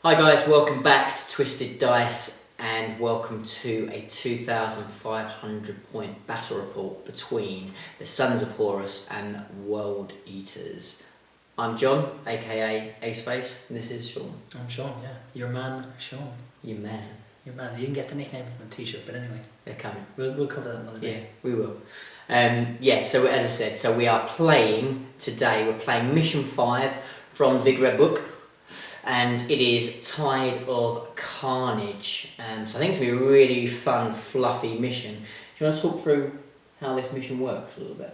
Hi guys, welcome back to Twisted Dice and welcome to a 2,500 point battle report between the Sons of Horus and World Eaters. I'm John, aka Aceface, and this is Sean. I'm Sean, yeah. Your man, Sean. Your man. Your man. You didn't get the nicknames on the t-shirt, but anyway. They're coming. We'll cover that another day. Yeah, we will. So as I said, so we are playing today, we're playing Mission 5 from the Big Red Book. And it is Tide of Carnage. So I think it's going to be a really fun, fluffy mission. Do you want to talk through how this mission works a little bit?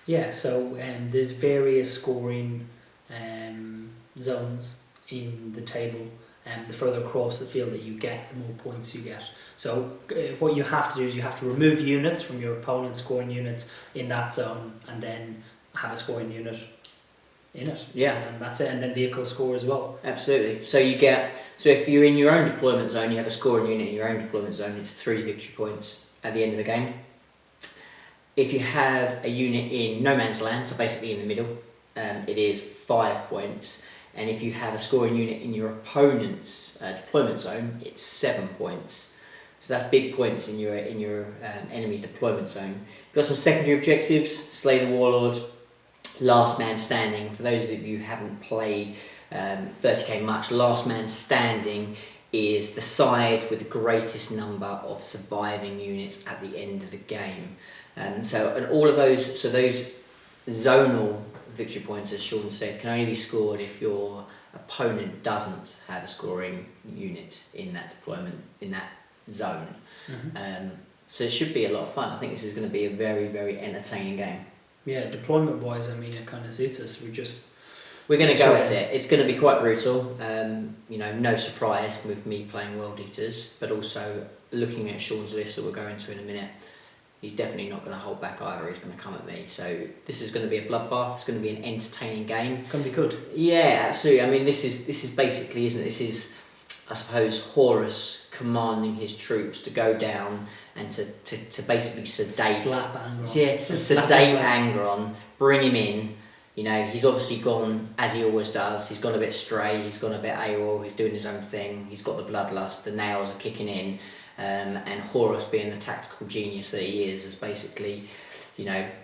Yeah, so there's various scoring zones in the table. The further across the field that you get, the more points you get. So what you have to do is you have to remove units from your opponent's scoring units in that zone and then have a scoring unit in it. Yeah. And that's it, and then vehicle score as well. Absolutely. So if you're in your own deployment zone, you have a scoring unit in your own deployment zone, it's 3 victory points at the end of the game. If you have a unit in no man's land, so basically in the middle, it is 5 points. And if you have a scoring unit in your opponent's deployment zone, it's 7 points. So that's big points in your enemy's deployment zone. You've got some secondary objectives: slay the warlord, last man standing. For those of you who haven't played 30k much, last man standing is the side with the greatest number of surviving units at the end of the game. And all of those, so those zonal victory points, as Sean said, can only be scored if your opponent doesn't have a scoring unit in that deployment, in that zone. Mm-hmm. So it should be a lot of fun. I think this is going to be a very, very entertaining game. Yeah, deployment wise, I mean, it kind of suits us. We're going to go at it. It's going to be quite brutal. No surprise with me playing World Eaters, but also looking at Sean's list that we'll go into in a minute. He's definitely not going to hold back either. He's going to come at me. So this is going to be a bloodbath. It's going to be an entertaining game. It's going to be good. Yeah, absolutely. I mean, this is basically, isn't it? This is, I suppose, Horus commanding his troops to go down and to basically sedate. Slap Angron. Yeah, to sedate Angron, bring him in. You know, he's obviously gone, as he always does, he's gone a bit stray, he's gone a bit AWOL, he's doing his own thing, he's got the bloodlust, the nails are kicking in, and Horus, being the tactical genius that he is, has basically,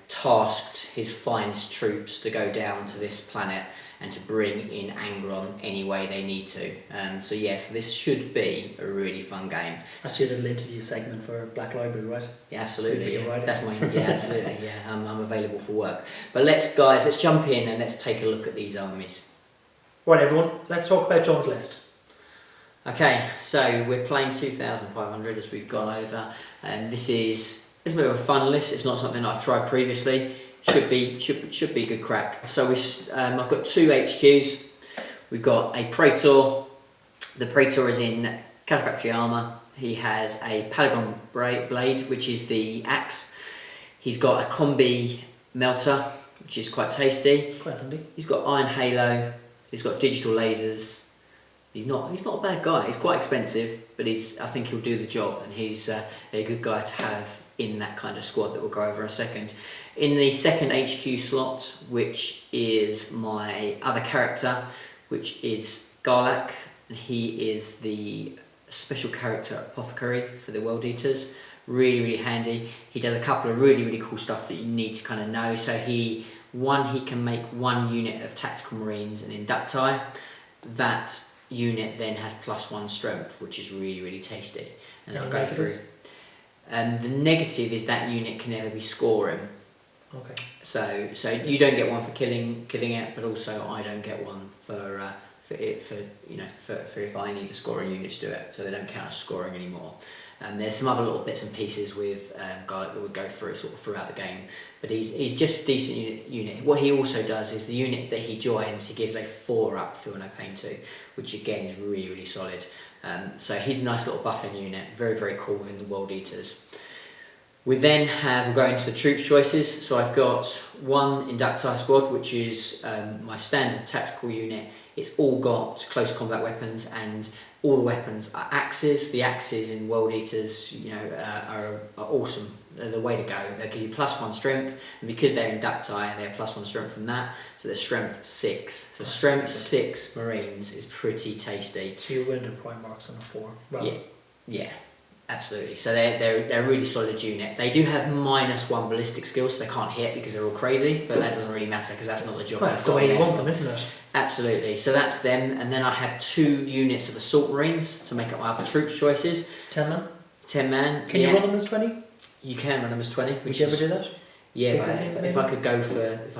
tasked his finest troops to go down to this planet and to bring in Angron any way they need to. So this should be a really fun game. That's your little interview segment for Black Library, right? Yeah, absolutely. Yeah. That's absolutely. Yeah, I'm available for work. But let's jump in and let's take a look at these armies. Right, everyone, let's talk about John's list. Okay, so we're playing 2,500 as we've gone over, and it's a bit of a fun list. It's not something I've tried previously. Should be good crack. So I've got 2 HQs. We've got a Praetor. The Praetor is in Calefactory armour. He has a Palagon blade, which is the axe. He's got a combi melter, which is quite tasty. Quite handy. He's got iron halo. He's got digital lasers. He's not a bad guy. He's quite expensive, but I think he'll do the job, and he's a good guy to have in that kind of squad that we'll go over in a second. In the second HQ slot, which is my other character, which is Garlac, and he is the special character apothecary for the World Eaters. Really, really handy. He does a couple of really, really cool stuff that you need to kind of know. So he can make 1 unit of tactical marines and inducti. That unit then has +1 strength, which is really, really tasty. And I'll go through. And the negative is that unit can never be scoring. Okay. So you don't get 1 for killing it, but also I don't get 1 for if I need a scoring unit to do it. So they don't count as scoring anymore. And there's some other little bits and pieces with Garlic that would go through sort of throughout the game. But he's just a decent unit. What he also does is the unit that he joins, he gives a 4-up Feel No Pain to, which again is really, really solid. So he's a nice little buffing unit, very, very cool in the World Eaters. We then we'll go into the troops choices. So I've got 1 Inducti squad, which is my standard tactical unit. It's all got close combat weapons, and all the weapons are axes. The axes in World Eaters, are awesome. the way to go. They'll give you +1 strength, and because they're inducti and they're +1 strength from that, so they're strength 6. So strength 6 Marines is pretty tasty. So you win the prime marks on a 4. Well, Yeah, absolutely. So they're a really solid unit. They do have -1 ballistic skill, so they can't hit because they're all crazy, but that doesn't really matter because that's not the job. well, that's the way you want them, isn't it? Absolutely. So that's them, and then I have 2 units of assault marines to make up my other troops choices. 10 man. 10 man. Can you run them as 20? You can run them as 20. Would you ever do that? Yeah, if I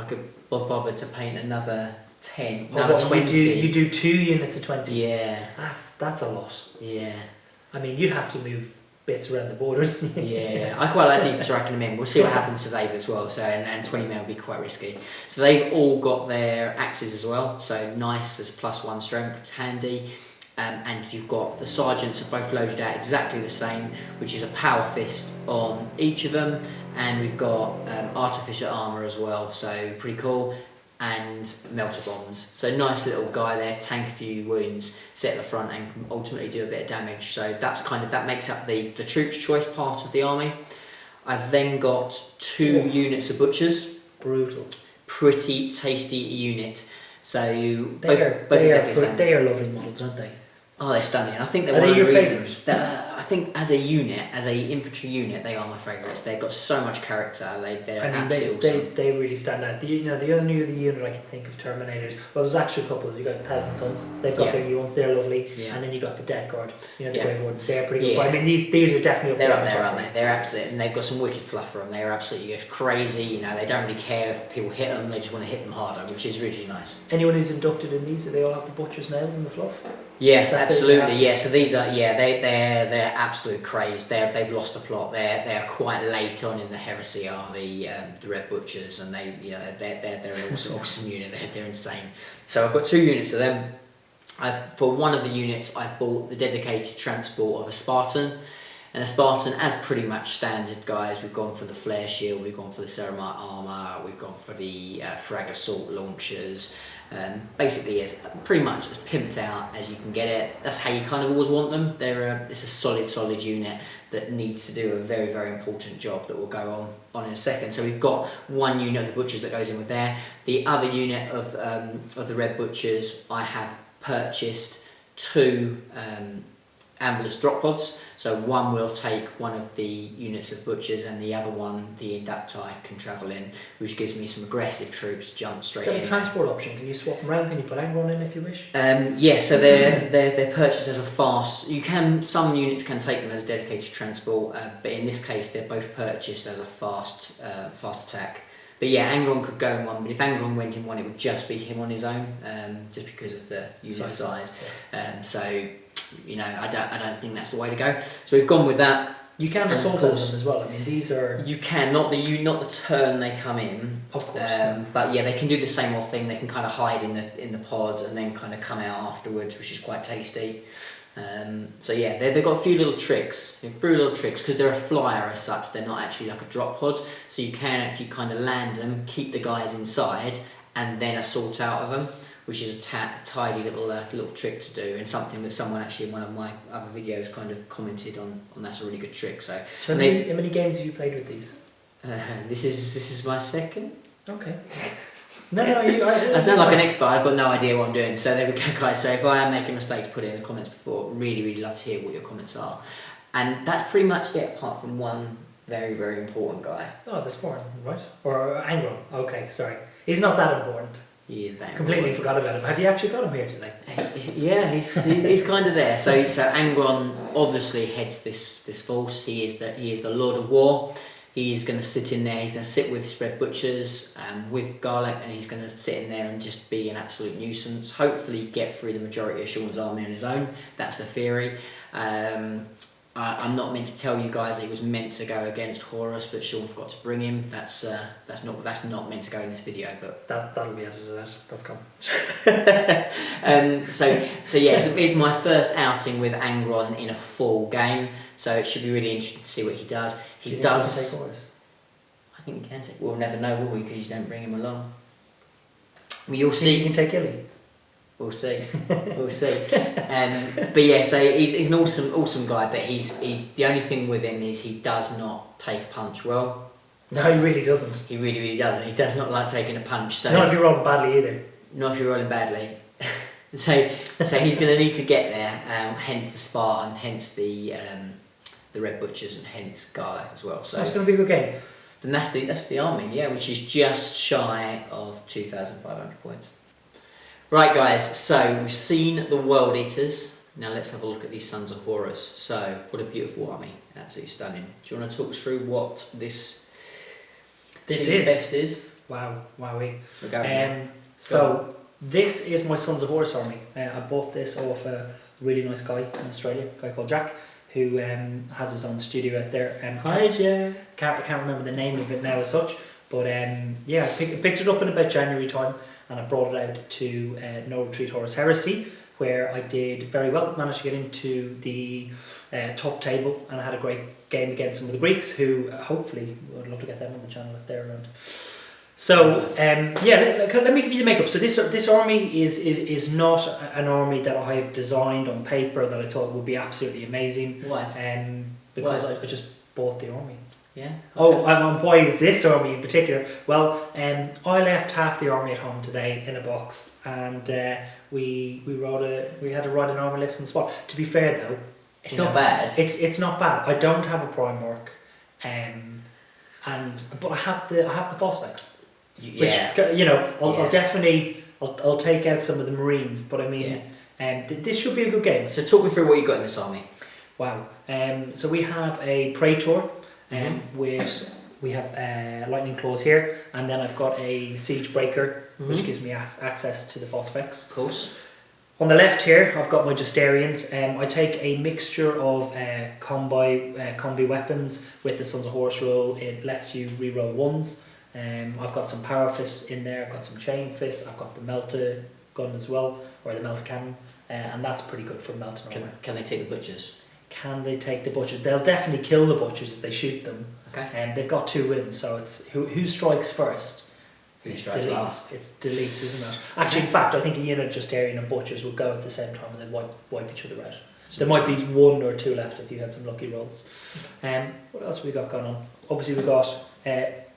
could bother to paint another 10, another 20. You do 2 units of 20. Yeah. That's a lot. Yeah. I mean, you'd have to move bits around the border. Yeah, I quite like deep racking them in. We'll see what happens to Dave as well. So and 20 men will be quite risky. So they've all got their axes as well. So nice, there's +1 strength, which is handy. And you've got the sergeants are both loaded out exactly the same, which is a power fist on each of them, and we've got artificial armour as well, so pretty cool, and melter bombs. So nice little guy there, tank a few wounds, sit at the front and can ultimately do a bit of damage. So that's that makes up the troops choice part of the army. I've then got 2 units of butchers. Brutal. Pretty tasty unit. So they are lovely models, aren't they? Oh, they're stunning. I think they're one of the your reasons that I think as a unit, as a infantry unit, they are my favourites. They've got so much character. They're absolutely awesome. They really stand out. The only unit I can think of Terminators. Well, there's actually a couple. You got 1,000 Suns. They've got their new ones. They're lovely. Yeah. And then you got the Death Guard. The Grey Warden. They're pretty good. But I mean, these are definitely up there, aren't they? They're absolutely, and they've got some wicked fluff for them. They're absolutely crazy. They don't really care if people hit them. They just want to hit them harder, which is really nice. Anyone who's inducted in these, do they all have the butcher's nails and the fluff? Yeah, absolutely. Yeah, so these are they're absolute craze. They've lost the plot. They're quite late on in the heresy. Are the Red Butchers, and they're also awesome unit. They're insane. So I've got 2 units of them. For one of the units, I've bought the dedicated transport of a Spartan. And a Spartan, as pretty much standard guys, we've gone for the flare shield, we've gone for the ceramite armour, we've gone for the frag assault launchers. Basically, it's pretty much as pimped out as you can get it. That's how you kind of always want them. It's a solid unit that needs to do a very, very important job that we'll go on in a second. So we've got 1 unit of the Butchers that goes in with there. The other unit of the Red Butchers, I have purchased 2 Anvilus drop pods. So one will take one of the units of Butchers, and the other one, the Inducti, can travel in, which gives me some aggressive troops jump straight in. Is that a transport option? Can you swap them around? Can you put Angron in if you wish? Yeah, so they're purchased as a fast. Some units can take them as dedicated transport, but in this case they're both purchased as a fast attack. But yeah, Angron could go in one, but if Angron went in one, it would just be him on his own, just because of the unit size. Yeah. So I don't think that's the way to go. So we've gone with that. You can assault on them as well. I mean, these are... You can, not the turn they come in. Of course. But yeah, they can do the same old thing. They can kind of hide in the pod and then kind of come out afterwards, which is quite tasty. So yeah, they've got a few little tricks, because they're a flyer as such. They're not actually like a drop pod, so you can actually kind of land them, keep the guys inside, and then assault out of them, which is a tidy little trick to do, and something that someone actually in one of my other videos kind of commented on. That's a really good trick. So how many games have you played with these? This is my second. Okay. No, I sound like an expert. I've got no idea what I'm doing. So there we go, guys. So if I am making mistakes, put it in the comments before. Really, really love to hear what your comments are. And that's pretty much it, apart from one very, very important guy. Oh, the Spartan, right? Or Angron. Okay, sorry. He's not that important. He is that completely important. Forgot about him. Have you actually got him here today? Yeah, he's kind of there. So Angron obviously heads this force. He is the Lord of War. He's going to sit in there, he's going to sit with his Red Butchers, with Garlic, and he's going to sit in there and just be an absolute nuisance. Hopefully get through the majority of Sean's army on his own. That's the theory. I'm not meant to tell you guys that he was meant to go against Horus, but Sean forgot to bring him. That's not meant to go in this video, but that'll be edited out. That's gone. So yeah, it's my first outing with Angron in a full game, so it should be really interesting to see what he does. He does. Take Horus? I think he can take. We'll never know, will we? Because you don't bring him along. You'll see. You can take Illy. We'll see. We'll see. But yeah, so he's an awesome guy. But he's the only thing with him is he does not take a punch well. No, he really doesn't. He really doesn't. He does not like taking a punch. So not if you're rolling badly either. Not if you're rolling badly. so he's going to need to get there. Hence the Spartan, hence the Red Butchers, and hence Gala as well. So it's going to be a good game. Then that's the army, yeah, which is just shy of 2,500 points. Right, guys. So we've seen the World Eaters. Now let's have a look at these Sons of Horus. So what a beautiful army, absolutely stunning. Do you want to talk us through what this best is? Wow, wowee. We're going so this is my Sons of Horus army. I bought this off a really nice guy in Australia, a guy called Jack, who has his own studio out there. Hi, Jack. Can't remember the name of it now as such, but yeah, I picked it up in about January time, and I brought it out to No Retreat Horus Heresy, where I did very well, managed to get into the top table, and I had a great game against some of the Greeks, who hopefully, I'd love to get them on the channel if they're around. So yeah, let me give you the makeup. So this army is not an army that I have designed on paper that I thought would be absolutely amazing. Why? Because I just bought the army. Yeah. Okay. Oh, and why is this army in particular? Well, I left half the army at home today in a box, and we had to write an army list on the spot. To be fair though, it's not bad. It's not bad. I don't have a Primarch, but I have the Phosphex. Yeah. Which I'll definitely take out some of the Marines, but I mean, this should be a good game. So talk me through what you got in this army. Wow. So we have a Praetor. With we have lightning claws here, and then I've got a siege breaker, which gives me access to the Phosphex. Of course. On the left here, I've got my Justerians. I take a mixture of combi weapons with the Sons of Horus rule. It lets you reroll ones. I've got some power fists in there. I've got some chain fists. I've got the melter gun as well, or the melter cannon, and that's pretty good for melting armor. Can they take the butchers? Can they take the butchers? They'll definitely kill the butchers if they shoot them. Okay. And they've got 2 wins, so it's who strikes first. Who strikes last? It's deletes, isn't it? Actually, in fact, I think a unit of Justerian and butchers would go at the same time and then wipe each other out. So there might be 1 or 2 left if you had some lucky rolls. What else have we got going on? Obviously, we've got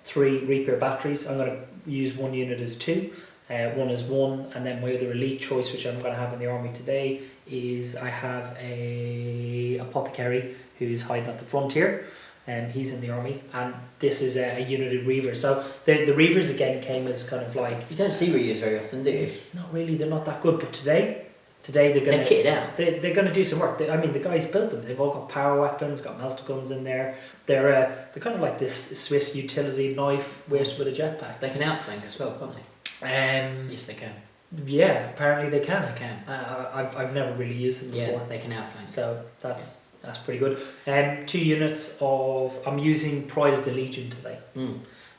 3 Reaper batteries. I'm going to use 1 unit as 2. 1 is 1, and then my other elite choice, which I'm going to have in the army today, is I have a apothecary who's hiding at the frontier, and he's in the army, and this is a unit of Reavers. So the Reavers again came as kind of like, you don't see Reavers very often, do you? Not really, they're not that good, but today they're going to kit it out. They're going to do some work. The guys built them. They've all got power weapons, got melter guns in there. They're kind of like this Swiss utility knife with a jetpack. They can outflank as well, can't they? Yes, they can. Yeah, apparently they can. They can. I've never really used them before. Yeah, they can outflank. So that's pretty good. 2 units of. I'm using Pride of the Legion today.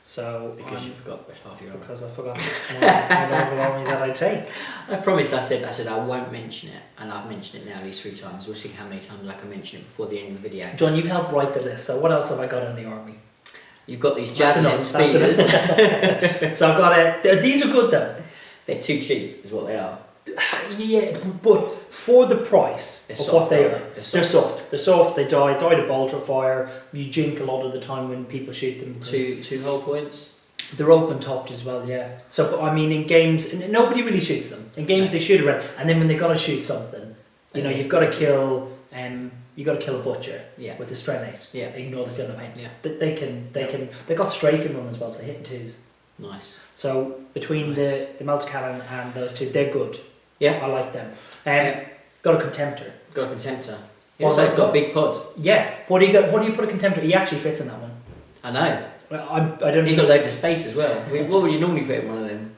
So because you forgot the half your army. Because I forgot my normal army that I take. I promised. I said I won't mention it, and I've mentioned it now at least 3 times. We'll see how many times I can mention it before the end of the video. John, you've helped write the list. So what else have I got in the army? You've got these javelin speakers. So I've got these are good though. They're too cheap, is what they are. Yeah, but for the price of what they are, they're soft. They're soft. They die to bolter fire. You jink a lot of the time when people shoot them. Two hull points. They're open topped as well, yeah. So I mean, in games, nobody really shoots them. In games, they shoot around, and then when they got to shoot something, you've got to kill. You got to kill a butcher with a strenate. Yeah. Ignore the field of pain. Yeah. They can. They got strafing run as well, so hitting 2s. Nice. So between the melter cannon and those 2, they're good. Yeah. I like them. Got a contemptor. Got a contemptor. Also, it's got a big pod. Yeah. What do you put a contemptor? He actually fits in that one. I know. I don't. He's got loads of space as well. What would you normally put in one of them?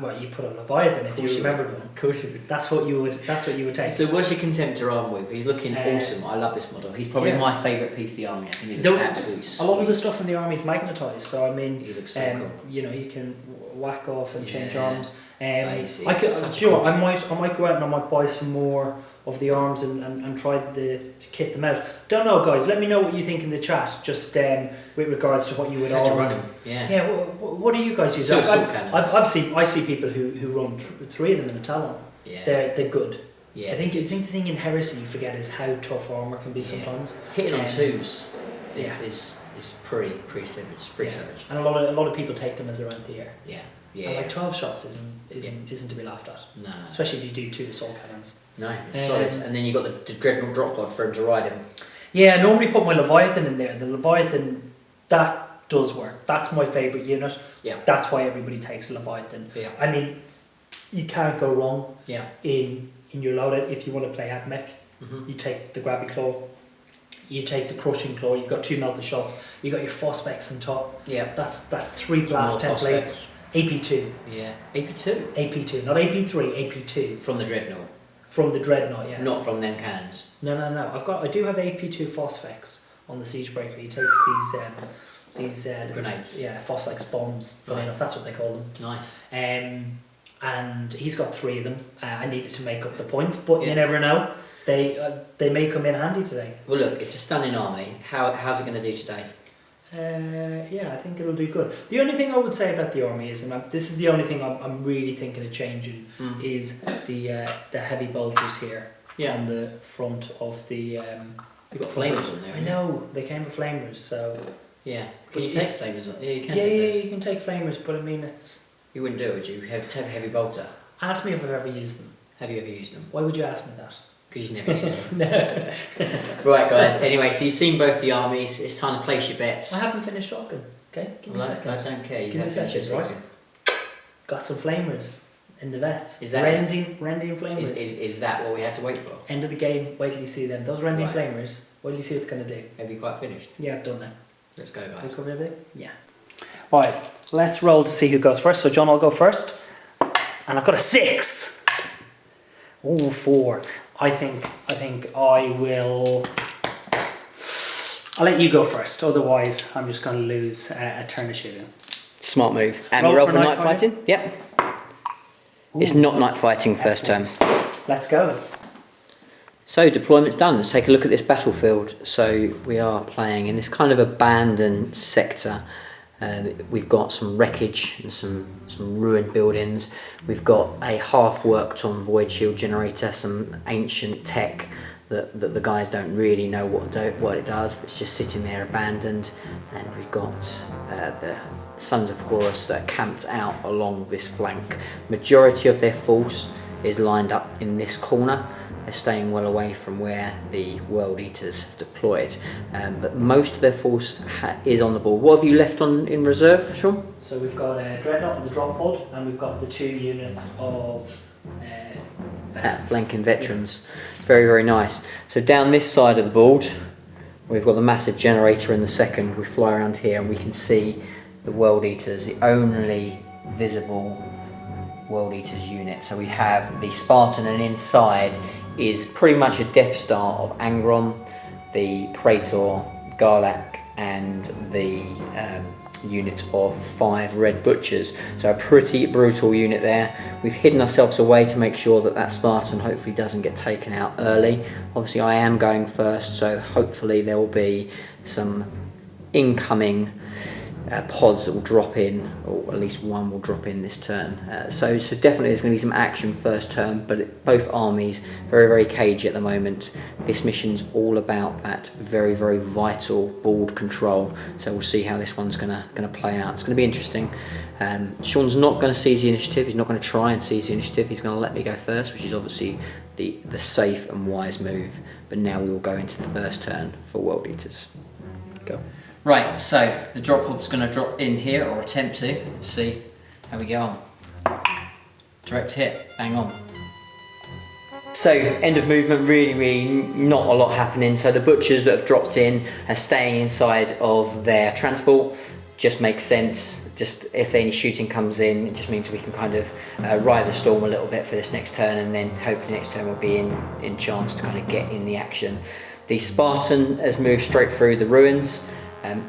Well, you put a Leviathan if you remembered one. Of course you would. That's what you would take. So what's your contemptor arm with? He's looking awesome. I love this model. He's probably my favourite piece of the army. I think he looks absolutely sweet. A lot of the stuff in the army is magnetised, so I mean, he looks so cool. You can whack off and change arms. I might go out and I might buy some more of the arms and try to kit them out. Don't know, guys. Let me know what you think in the chat. Just with regards to what you would all run him. Yeah. Yeah. What do you guys use? I see people who run 3 of them in a Talon. Yeah. They're good. Yeah. I think the thing in Heresy you forget is how tough armor can be sometimes. Hitting on twos yeah. is pretty savage. It's pretty savage. And a lot of people take them as their anti-air. Yeah. Yeah. And like 12 shots isn't to be laughed at. No. Especially if you do 2 assault cannons. No, it's solid. And then you got the Dreadnought drop pod for him to ride him. Yeah, I normally put my Leviathan in there. The Leviathan, that does work. That's my favourite unit. Yeah. That's why everybody takes a Leviathan. Yeah. I mean, you can't go wrong. Yeah. In your loadout if you want to play Admech. Mm-hmm. You take the Grabby Claw. You take the Crushing Claw. You've got 2 melter shots. You got your Phosphex on top. Yeah. That's 3 blast templates. AP2. Yeah. AP2. AP2, not AP3. AP2. From the Dreadnought. From the Dreadnought, yes. Not from them cannons. No. I do have AP2 Phosphex on the Siegebreaker. He takes these grenades. Yeah, Phosphex bombs. Funny enough, that's what they call them. Nice. And he's got 3 of them. I needed to make up the points, but you never know. They may come in handy today. Well, look, it's a stunning army. How's it going to do today? I think it'll do good. The only thing I would say about the army is, and this is the only thing I'm really thinking of changing, is the heavy bolters here on the front of the. You've got flamers on there. I know they came with flamers, so. Yeah. Can you take flamers on? Yeah, you can. Yeah, you can take flamers, but I mean it's. You wouldn't do it, would you? Have heavy bolter. Ask me if I've ever used them. Have you ever used them? Why would you ask me that? Because you've never used them. No. Right, guys. Anyway, so you've seen both the armies. It's time to place your bets. I haven't finished talking. Okay, give me a second. I don't care. Give me a second, right? Got some flamers in the vet. Is that rending flamers? Is that what we had to wait for? End of the game. Wait till you see them. Those rending flamers. Wait till you see what they're gonna do. Have you quite finished? Yeah, I've done that. Let's go, guys. We covered everything. Yeah. Right. Let's roll to see who goes first. So John, I'll go first, and I've got a 6. Oh, 4. I think I will. I'll let you go first. Otherwise, I'm just going to lose a turn of shooting. Smart move. And roll for night fighting? Yep. Ooh. It's not night fighting first turn. Let's go. So deployment's done. Let's take a look at this battlefield. So we are playing in this kind of abandoned sector. We've got some wreckage and some ruined buildings. We've got a half worked on void shield generator, some ancient tech that the guys don't really know what it does. It's just sitting there abandoned. And we've got the Sons of Horus that are camped out along this flank. Majority of their force is lined up in this corner. They're staying well away from where the World Eaters have deployed, but most of their force is on the board. What have you left in reserve, Sean? So we've got a Dreadnought and the drop pod, and we've got the 2 units of flanking veterans. Very, very nice. So down this side of the board, we've got the massive generator in the second. We fly around here and we can see the World Eaters, the only visible World Eaters unit. So we have the Spartan, and inside is pretty much a Death Star of Angron, the Praetor, Garlac, and the unit of 5 Red Butchers. So a pretty brutal unit there. We've hidden ourselves away to make sure that Spartan hopefully doesn't get taken out early. Obviously I am going first, so hopefully there will be some incoming pods that will drop in, or at least one will drop in this turn. So definitely there's going to be some action first turn, but both armies very, very cagey at the moment. This mission's all about that very, very vital board control. So we'll see how this one's going to play out. It's going to be interesting. Sean's not going to seize the initiative. He's not going to try and seize the initiative. He's going to let me go first, which is obviously the safe and wise move. But now we will go into the first turn for World Eaters. Go. Right, so the drop pod's going to drop in here, or attempt to. Let's see how we get on. Direct hit, bang on. So, end of movement, really not a lot happening. So the butchers that have dropped in are staying inside of their transport. Just makes sense. Just if any shooting comes in, it just means we can kind of ride the storm a little bit for this next turn, and then hopefully next turn we'll be in chance to kind of get in the action. The Spartan has moved straight through the ruins.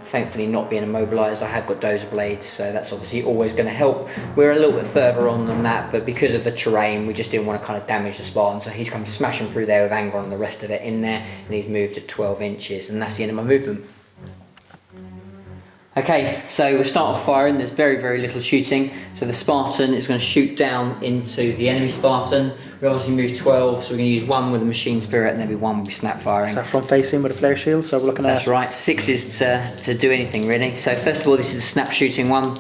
Thankfully not being immobilised, I have got dozer blades, so that's obviously always going to help. We're a little bit further on than that, but because of the terrain we just didn't want to kind of damage the Spartan, so he's come smashing through there with Angron and the rest of it in there, and he's moved at 12 inches, and that's the end of my movement. Okay, so we'll start off firing. There's very, very little shooting. So the Spartan is going to shoot down into the enemy Spartan. We obviously move 12, so we're going to use one with a machine spirit and maybe one will be snap firing. So front facing with a flare shield, so we're looking at... That's right, 6 is to do anything really. So first of all, this is a snap shooting one.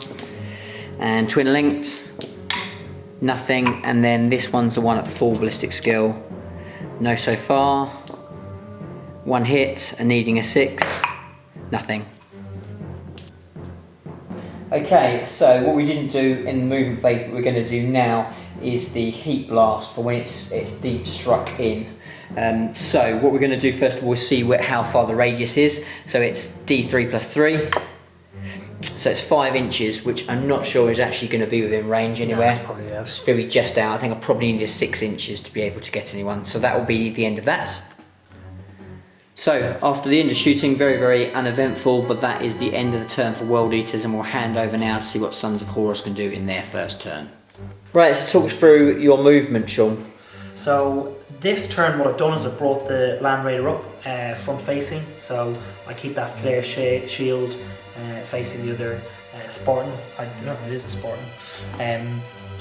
And twin linked, nothing. And then this one's the one at full ballistic skill. No so far. One hit and needing a 6, nothing. Okay, so what we didn't do in the movement phase, but we're going to do now, is the heat blast for when it's deep struck in. So what we're going to do first of all is see how far the radius is. So it's D3 plus 3. So it's 5 inches, which I'm not sure is actually going to be within range anywhere. No, it's probably out. It's going to be just out. I think I probably needed 6 inches to be able to get anyone. So that will be the end of that. So after the end of shooting, very, very uneventful, but that is the end of the turn for World Eaters, and we'll hand over now to see what Sons of Horus can do in their first turn. Right, so talk us through your movement, Sean. So this turn what I've done is I've brought the Land Raider up front facing, so I keep that flare shield facing the other Spartan. I don't know, it is a Spartan.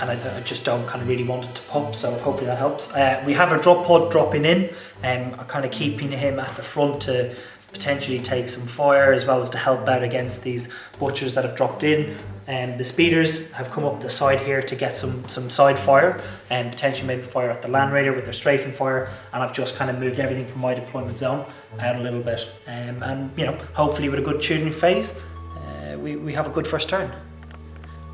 And I just don't kind of really want it to pop, so hopefully that helps. We have a drop pod dropping in, I'm kind of keeping him at the front to potentially take some fire as well as to help out against these butchers that have dropped in. The speeders have come up the side here to get some side fire and potentially maybe fire at the Land Raider with their strafing fire, and I've just kind of moved everything from my deployment zone out a little bit. And you know, hopefully with a good shooting phase, we have a good first turn.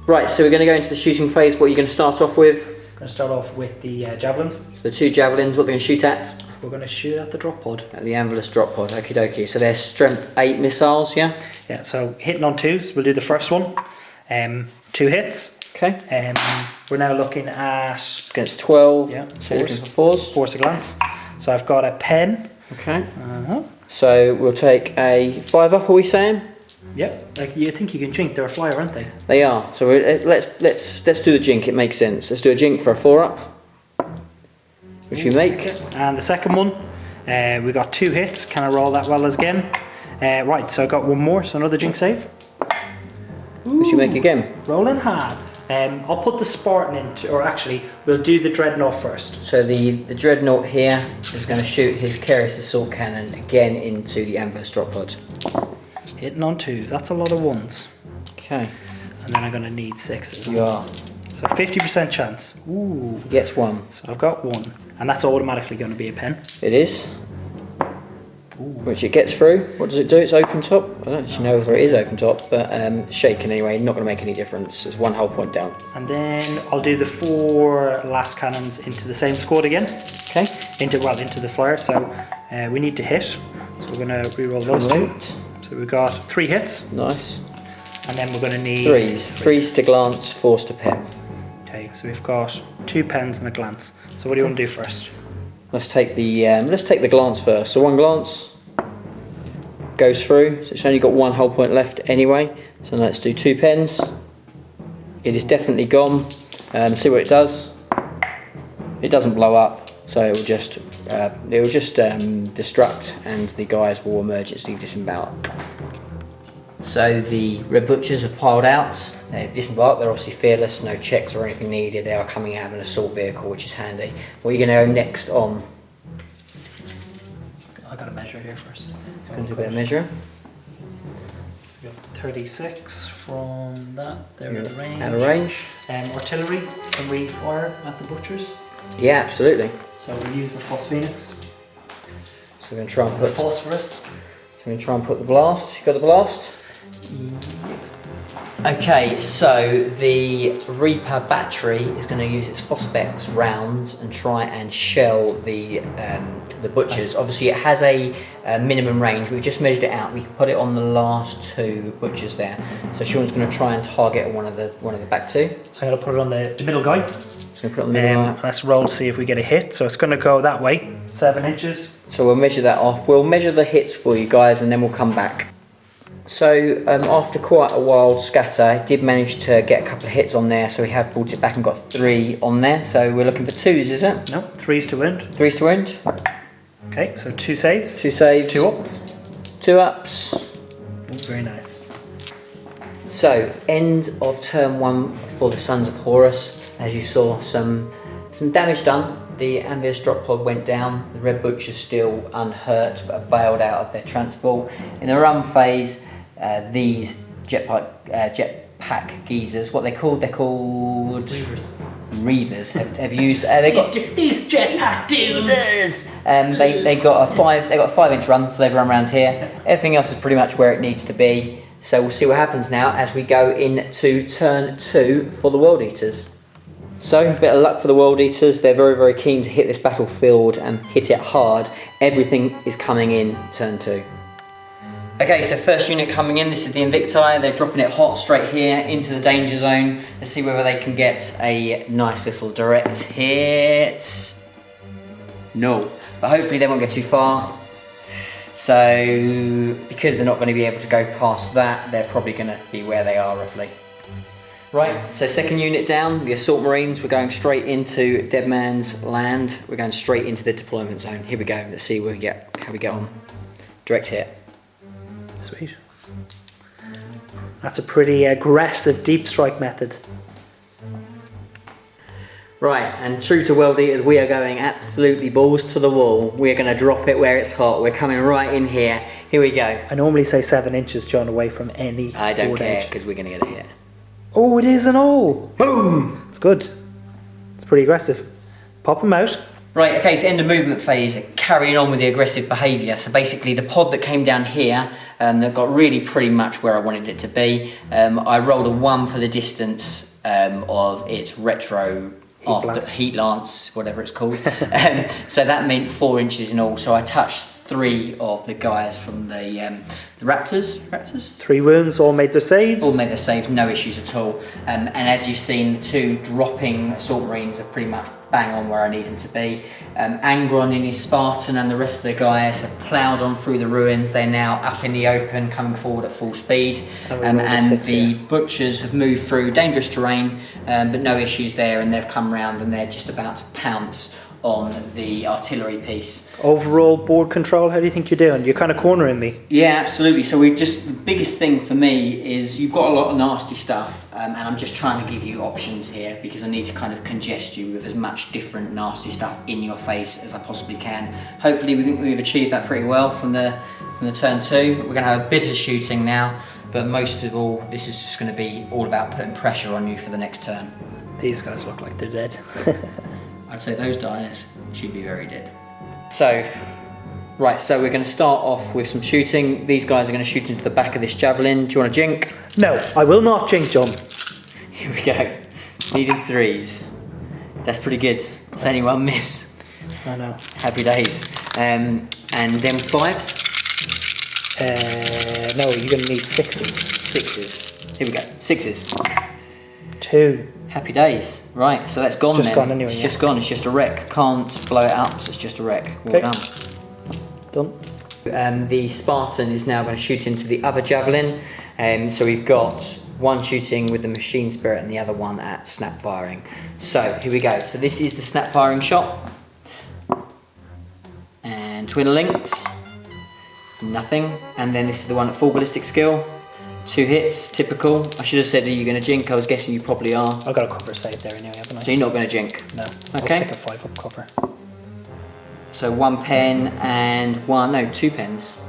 Right, so we're going to go into the shooting phase. What are you going to start off with? We're going to start off with the javelins. So the 2 javelins, what they're going to shoot at? We're going to shoot at the drop pod. At the Anvilus drop pod, okie dokie. So they're strength 8 missiles, yeah? Yeah, so hitting on 2s, we'll do the first one. 2 hits. Okay. We're now looking at... Against 12, yeah, so you're looking for 4s. 4s a glance. So I've got a pen. Okay. So we'll take a 5 up, are we saying? Yep, like you think you can jink, they're a flyer, aren't they? They are. So let's do the jink, it makes sense. Let's do a jink for a 4 up, which we make. Okay. And the second one, we got 2 hits. Can I roll that well again? Right, so I got 1 more, so another jink save. Which you make again. Rolling hard. I'll put the Spartan in, or actually, we'll do the Dreadnought first. So the Dreadnought here is going to shoot his Keris Assault Cannon again into the Anvilus drop pod. Hitting on 2, that's a lot of 1s. Okay. And then I'm going to need 6s. You are. So 50% chance. Ooh. He gets 1. So I've got 1. And that's automatically going to be a pen. It is. Ooh. Which it gets through. What does it do? It's open top. I don't actually know whether it is open top, but shaken anyway, not going to make any difference. It's 1 whole point down. And then I'll do the 4 last cannons into the same squad again. Okay. Into the flyer. So we need to hit. So we're going to reroll those 2. So we've got 3 hits. Nice. And then we're going to need 3s to glance, 4s to pen. Okay, so we've got 2 pens and a glance. So what do you want to do first? Let's take the glance first. So 1 glance goes through. So it's only got 1 whole point left anyway. So let's do 2 pens. It is definitely gone. See what it does. It doesn't blow up. So it will just destruct, and the guys will emergency disembowel. So the Red Butchers have piled out. They've disembarked. They're obviously fearless. No checks or anything needed. They are coming out of an assault vehicle, which is handy. What are you going to go next on? I got a measure here first. Going to do a bit of measure. We got 36 from that. They're out of range. Out of range. Artillery. Can we fire at the butchers? Yeah, absolutely. So we'll use the Phos Phoenix. So we're going to try and put phosphorus. So we're going to try and put the blast. You got the blast? Okay, so the Reaper battery is going to use its Phosphex rounds and try and shell the butchers. Obviously, it has a minimum range. We've just measured it out. We can put it on the last 2 butchers there. So Sean's going to try and target one of the back 2. So I'm going to put it on the middle guy. Just going to put it on the middle. Let's roll to see if we get a hit. So it's going to go that way, 7 inches. So we'll measure that off. We'll measure the hits for you guys, and then we'll come back. So after quite a wild scatter, did manage to get a couple of hits on there, so we have brought it back and got 3 on there. So we're looking for 2s, is it? No, 3s to wound. 3s to wound. Okay, so 2 saves. 2 saves. 2 ups. 2 ups. Ooh, very nice. So, end of turn 1 for the Sons of Horus. As you saw, some damage done. The Anvius drop pod went down. The Red Butcher's still unhurt, but are bailed out of their transport. In the run phase, these jetpack geezers, what they're called Reavers have used. These jetpack dudes. They got a 5-inch run, so they've run around here. Everything else is pretty much where it needs to be. So we'll see what happens now as we go into turn 2 for the World Eaters. So, a bit of luck for the World Eaters. They're very, very keen to hit this battlefield and hit it hard. Everything is coming in turn 2. Okay, so first unit coming in, this is the Invicti. They're dropping it hot straight here into the danger zone. Let's see whether they can get a nice little direct hit. No, but hopefully they won't get too far. So, because they're not going to be able to go past that, they're probably going to be where they are roughly. Right, so second unit down, the Assault Marines. We're going straight into Dead Man's Land. We're going straight into the deployment zone. Here we go, let's see how we get on. Direct hit. Sweet. That's a pretty aggressive deep strike method. Right, and true to World Eaters, we are going absolutely balls to the wall. We're going to drop it where it's hot. We're coming right in here. Here we go. I normally say 7 inches, John, away from any I don't board care, edge. because we're going to get a hit. Oh, it is an all. Boom! It's good. It's pretty aggressive. Pop them out. Right, okay, so end of movement phase, carrying on with the aggressive behaviour. So basically the pod that came down here, that got really pretty much where I wanted it to be. I rolled a 1 for the distance of its retro heat lance, whatever it's called. So that meant 4 inches in all. So I touched 3 of the guys from the Raptors. 3 wounds, all made their saves. All made their saves, no issues at all. And as you've seen, the 2 dropping Assault Marines are pretty much bang on where I need them to be. Angron in his Spartan and the rest of the guys have ploughed on through the ruins. They're now up in the open, coming forward at full speed. And the Butchers have moved through dangerous terrain, but no issues there, and they've come round and they're just about to pounce on the artillery piece. Overall board control, how do you think you're doing? You're kind of cornering me. Yeah, absolutely. So the biggest thing for me is you've got a lot of nasty stuff, and I'm just trying to give you options here because I need to kind of congest you with as much different nasty stuff in your face as I possibly can. Hopefully we think we've achieved that pretty well from the turn 2. We're going to have a bit of shooting now, but most of all this is just going to be all about putting pressure on you for the next turn. These guys look like they're dead. I'd say those guys should be very dead. So we're going to start off with some shooting. These guys are going to shoot into the back of this javelin. Do you want to jink? No, I will not jink, John. Here we go. Needing 3s. That's pretty good. Does anyone miss? I know. Happy days. And then 5s? No, you're going to need 6s. 6s. Here we go. 6s. 2. Happy days. Right, so that's gone then. It's just gone anyway. It's just gone. It's just a wreck. Can't blow it up, so it's just a wreck. Well done. The Spartan is now going to shoot into the other javelin. So we've got one shooting with the machine spirit and the other one at snap firing. So here we go. So this is the snap firing shot. And twin links. Nothing. And then this is the one at full ballistic skill. 2 hits, typical. I should have said, are you going to jink? I was guessing you probably are. I've got a cover save there anyway, haven't I? So you're not going to jink? No. Okay. I'll take a 5-up cover. So 1 pen and 2 pens.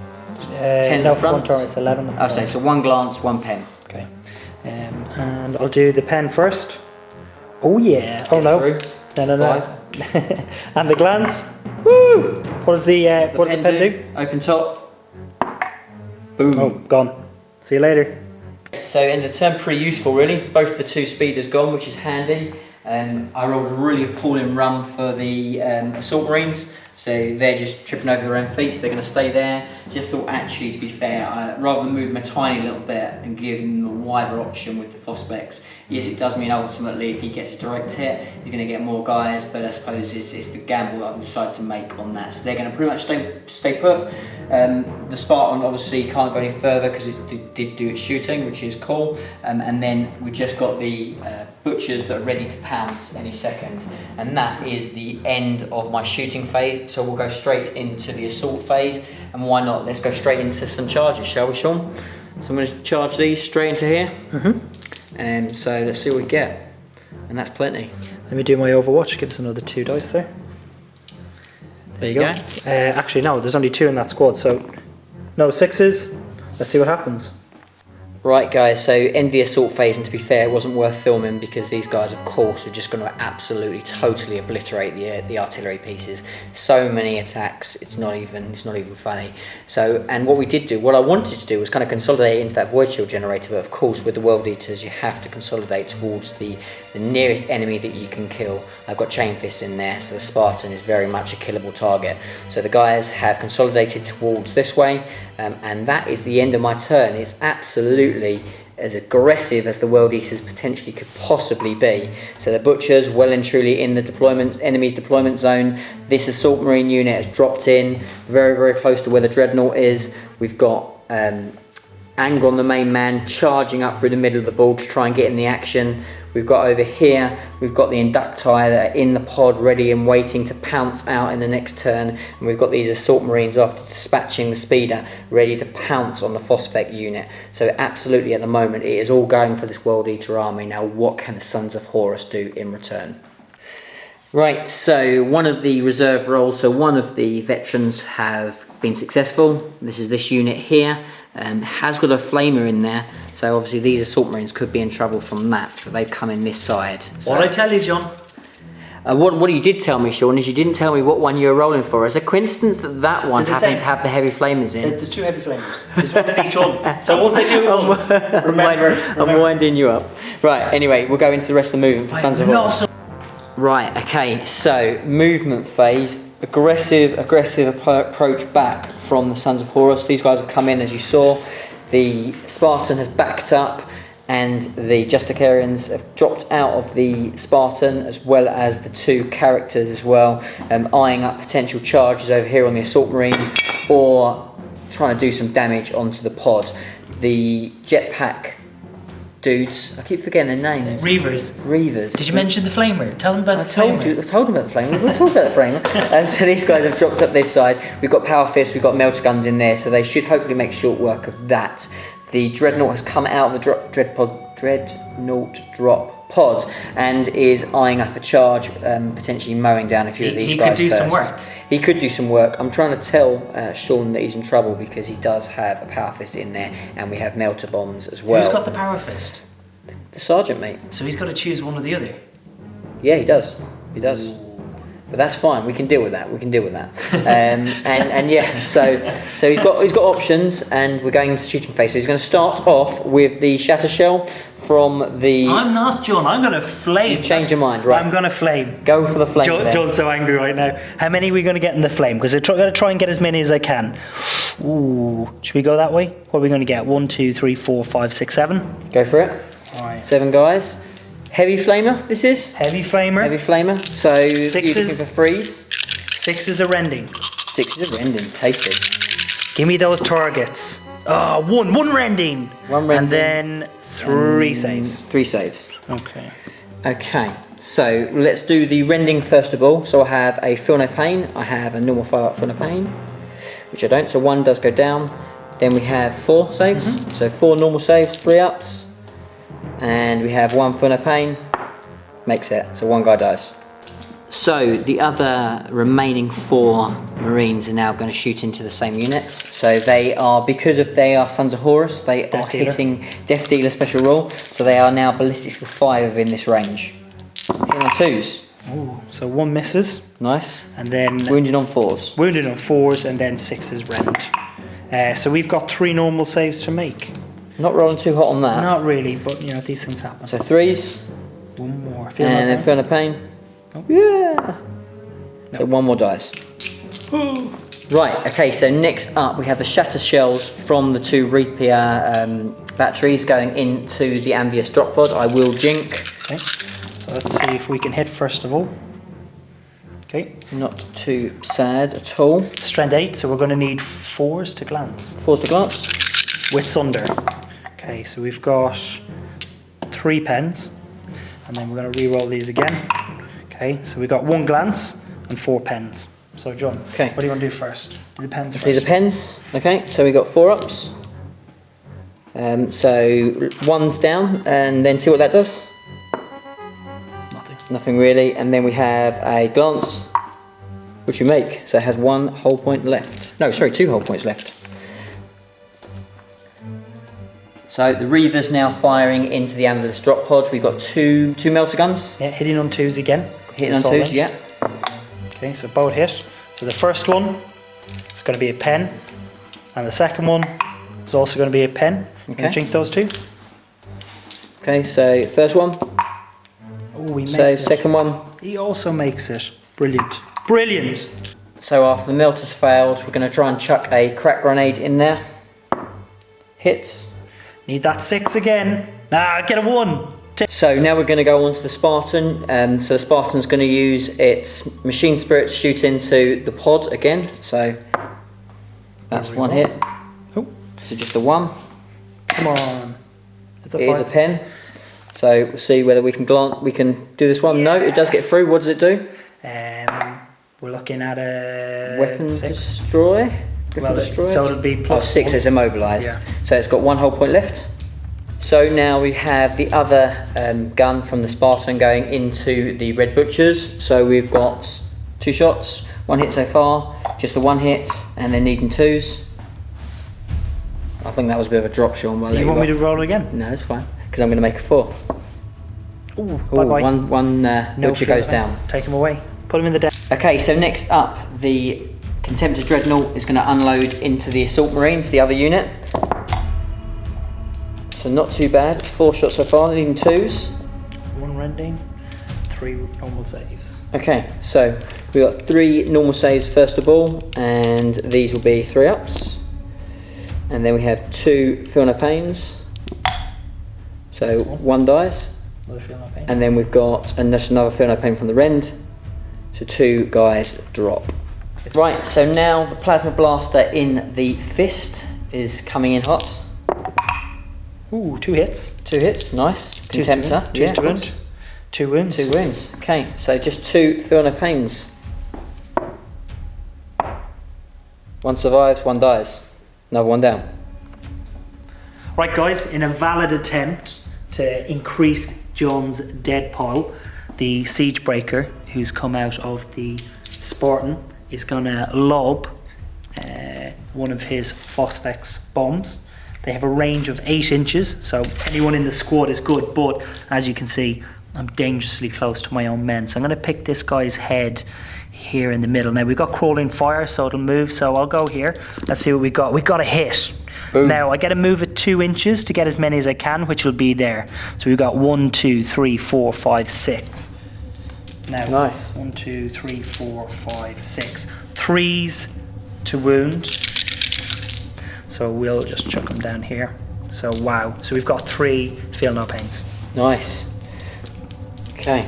10 no, at the front. It's 11 at the front. So 1 glance, 1 pen. Okay. And I'll do the pen first. Oh yeah. Oh no. No. 5. And the glance. Woo! What does the pen do? Open top. Boom. Oh, gone. See you later. So end of turn, pretty useful really. Both the 2 speeders gone, which is handy. I rolled a really appalling run for the Assault Marines. So they're just tripping over their own feet, so they're going to stay there. Just thought actually, to be fair, rather than move them a tiny little bit and give them a wider option with the Phosphex, yes it does mean ultimately if he gets a direct hit, he's going to get more guys, but I suppose it's the gamble that I've decided to make on that. So they're going to pretty much stay put. The Spartan obviously can't go any further because it did do its shooting, which is cool. And then we just got the Butchers that are ready to pounce any second. And that is the end of my shooting phase. So we'll go straight into the assault phase. And why not? Let's go straight into some charges, shall we, Sean? So I'm going to charge these straight into here. And so let's see what we get. And that's plenty. Let me do my Overwatch. Give us another 2 dice there. There you go. Actually, no, there's only 2 in that squad, so no 6s. Let's see what happens. Right guys, so end the assault phase, and to be fair it wasn't worth filming because these guys of course are just going to absolutely totally obliterate the artillery pieces. So many attacks, it's not even funny. So, and what we did do, what I wanted to do was kind of consolidate into that void shield generator, but of course with the world eaters you have to consolidate towards the nearest enemy that you can kill. I've got chain fists in there, so the Spartan is very much a killable target. So the guys have consolidated towards this way, and that is the end of my turn. It's absolutely as aggressive as the World Eaters potentially could possibly be. So the Butchers well and truly in the enemy's deployment zone. This assault marine unit has dropped in very, very close to where the Dreadnought is. We've got Anger on the main man charging up through the middle of the board to try and get in the action. We've got over here, we've got the Inducti that are in the pod ready and waiting to pounce out in the next turn, and we've got these assault marines after dispatching the speeder ready to pounce on the Phosphac unit. So absolutely at the moment it is all going for this World Eater army. Now what can the Sons of Horus do in return? Right, so one of the reserve roles, so one of the veterans have been successful. This is this unit here. Has got a flamer in there, so obviously these assault marines could be in trouble from that, but they've come in this side. So, What I tell you, John? what you did tell me, Sean, is you didn't tell me what one you were rolling for. Is it a coincidence that one happens to have the heavy flamers in? There's 2 heavy flamers. There's one in each one. So once I do it once, remember. I'm winding you up. Right, anyway, we'll go into the rest of the movement for Sons of Horus. Right, okay, so movement phase. Aggressive approach back from the Sons of Horus. These guys have come in, as you saw. The Spartan has backed up, and the Justicarians have dropped out of the Spartan, as well as the 2 characters as well, eyeing up potential charges over here on the assault marines, or trying to do some damage onto the pod. The jetpack dudes, I keep forgetting their names. Reavers. Did you mention the flamer? Tell them about the flamer. I've told them about the flamer. We'll talk about the flamer. And so these guys have dropped up this side. We've got power fists, we've got melter guns in there, so they should hopefully make short work of that. The Dreadnought has come out of the Dreadnought drop pod and is eyeing up a charge, potentially mowing down a few of these guys. He could do some work. He could do some work. I'm trying to tell Sean that he's in trouble because he does have a power fist in there, and we have melter bombs as well. Who's got the power fist? The sergeant, mate. So he's got to choose one or the other. Yeah, he does. He does. But that's fine. We can deal with that. And yeah, so he's got options, and we're going into shooting phase. So he's going to start off with the shatter shell from the. I'm not, John. I'm going to flame. You change your mind, right? I'm going to flame. Go for the flame. John's so angry right now. How many are we going to get in the flame? Because I'm going to try and get as many as I can. Ooh, should we go that way? What are we going to get? 1, 2, 3, 4, 5, 6, 7. Go for it. All right. 7 guys. Heavy flamer. This is heavy flamer. Heavy flamer. So 6s. You're looking for 3s. 6s are rending. 6s are rending. Tasty. Give me those targets. Oh, one rending. One rending. And then 3 saves. 3 saves. Okay. Okay. So let's do the rending first of all. So I have a feel no pain. I have a normal fire up feel no pain, which I don't. So 1 does go down. Then we have 4 saves. So 4 normal saves, 3 ups. And we have 1 feel no pain. Makes it. So 1 guy dies. So the other remaining 4 Marines are now going to shoot into the same units. So they are, because they are Sons of Horus, they are hitting Death Dealer special rule. So they are now ballistic skill 5 within this range. Hitting on 2s. Ooh, so 1 misses. Nice. And then wounded on 4s. Wounded on 4s, and then 6s rend. So we've got 3 normal saves to make. Not rolling too hot on that. Not really, but you know, these things happen. So 3s. 1 more. And then feel no pain. Oh. Yeah. So 1 more dies. Right, okay, so next up we have the shatter shells from the 2 Reaper batteries going into the Anvius drop pod. I will jink. Okay. So let's see if we can hit first of all. Okay. Not too sad at all. Strength 8, so we're going to need 4s to glance. 4s to glance. With Sunder. Okay, so we've got 3 pens, and then we're going to re-roll these again. Okay, so we've got 1 glance and 4 pens. So John, what do you want to do first? Do the pens first. See the pens. Okay, so we got 4 ups. So 1's down, and then see what that does. Nothing really, and then we have a glance, which we make, so it has 1 whole point left. No, sorry, 2 whole points left. So the Reaver's now firing into the Amethyst drop pod. We've got two melter guns. Yeah, hitting on 2s again. Hitting on 2s, yeah. Okay, so both hit. So the first one is going to be a pen, and the second one is also going to be a pen. Okay. Drink those 2. Okay, so first one. Oh, he makes So it. second one. He also makes it. Brilliant. Brilliant! So after the melter's failed, we're going to try and chuck a crack grenade in there. Hits. Need that 6 again. Nah, get a 1. So now we're going to go on to the Spartan. So the Spartan's going to use its machine spirit to shoot into the pod again. So that's 1 hit. Oh. So just a 1. Come on. It's a It is a 5. pen. So we'll see whether we can do this one. Yes. No, it does get through. What does it do? We're looking at a Weapon 6. destroy. Weapon Well, destroy. so it'll be plus 6 1. is immobilised. Yeah. So it's got 1 whole point left. So now we have the other gun from the Spartan going into the Red Butchers. So we've got 2 shots, 1 hit so far, just the 1 hit, and then needing 2s. I think that was a bit of a drop, Sean. You want me to roll again? No, it's fine, because I'm going to make a 4. Ooh, Ooh, bye-bye. one No Butcher fear goes of down. that. Take him away. Put him in the deck. Okay, so next up, the Contemptor Dreadnought is going to unload into the Assault Marines, the other unit. So not too bad, it's 4 shots so far, needing 2s. 1 rending, 3 normal saves. Okay, so we've got 3 normal saves first of all, and these will be 3-ups. And then we have 2 Feel No Pains. So 1 dies. Another Feel No Pain. And then we've got another Feel No Pain from the Rend. So 2 guys drop. Right, so now the Plasma Blaster in the Fist is coming in hot. Ooh, 2 hits. 2 hits, nice. Contemptor. 2 to wound. 2 wounds. 2 wounds. Okay, so just 2 Feel No Pains. 1 survives, 1 dies. Another 1 down. Right, guys, in a valid attempt to increase John's dead pile, the Siege Breaker, who's come out of the Spartan, is going to lob one of his Phosphex bombs. They have a range of 8 inches, so anyone in the squad is good, but as you can see, I'm dangerously close to my own men. So I'm going to pick this guy's head here in the middle. Now, we've got crawling fire, so it'll move, so I'll go here. Let's see what we got. We got a hit. Boom. Now, I got to move it 2 inches to get as many as I can, which will be there. So we've got 1, 2, 3, 4, 5, 6. Now, Nice. 1, 2, 3, 4, 5, 6. 3s to wound. So we'll just chuck them down here. So wow. So we've got 3 Feel No Pains. Nice. Okay.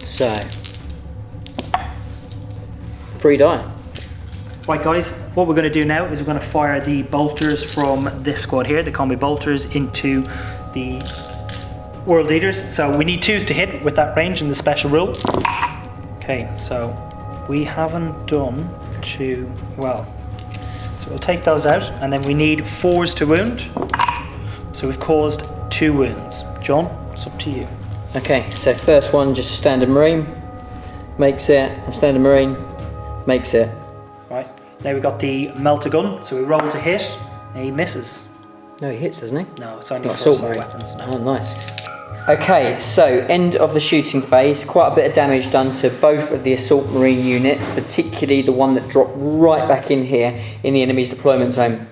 So 3 die. Right, guys, what we're going to do now is we're going to fire the bolters from this squad here, the combi bolters, into the World Leaders. So we need 2s to hit with that range in the special rule. Okay, so we haven't done 2 well. So we'll take those out, and then we need 4s to wound. So we've caused 2 wounds. John, it's up to you. Okay, so first one, just a standard Marine. Makes it. A standard Marine. Makes it. Right, now we've got the melter gun, so we roll to hit, and he misses. No, he hits, doesn't he? No, it's only Not for assault assault Marine. weapons. No. Oh, nice. Okay, so end of the shooting phase. Quite a bit of damage done to both of the Assault Marine units, particularly the one that dropped right back in here in the enemy's deployment zone.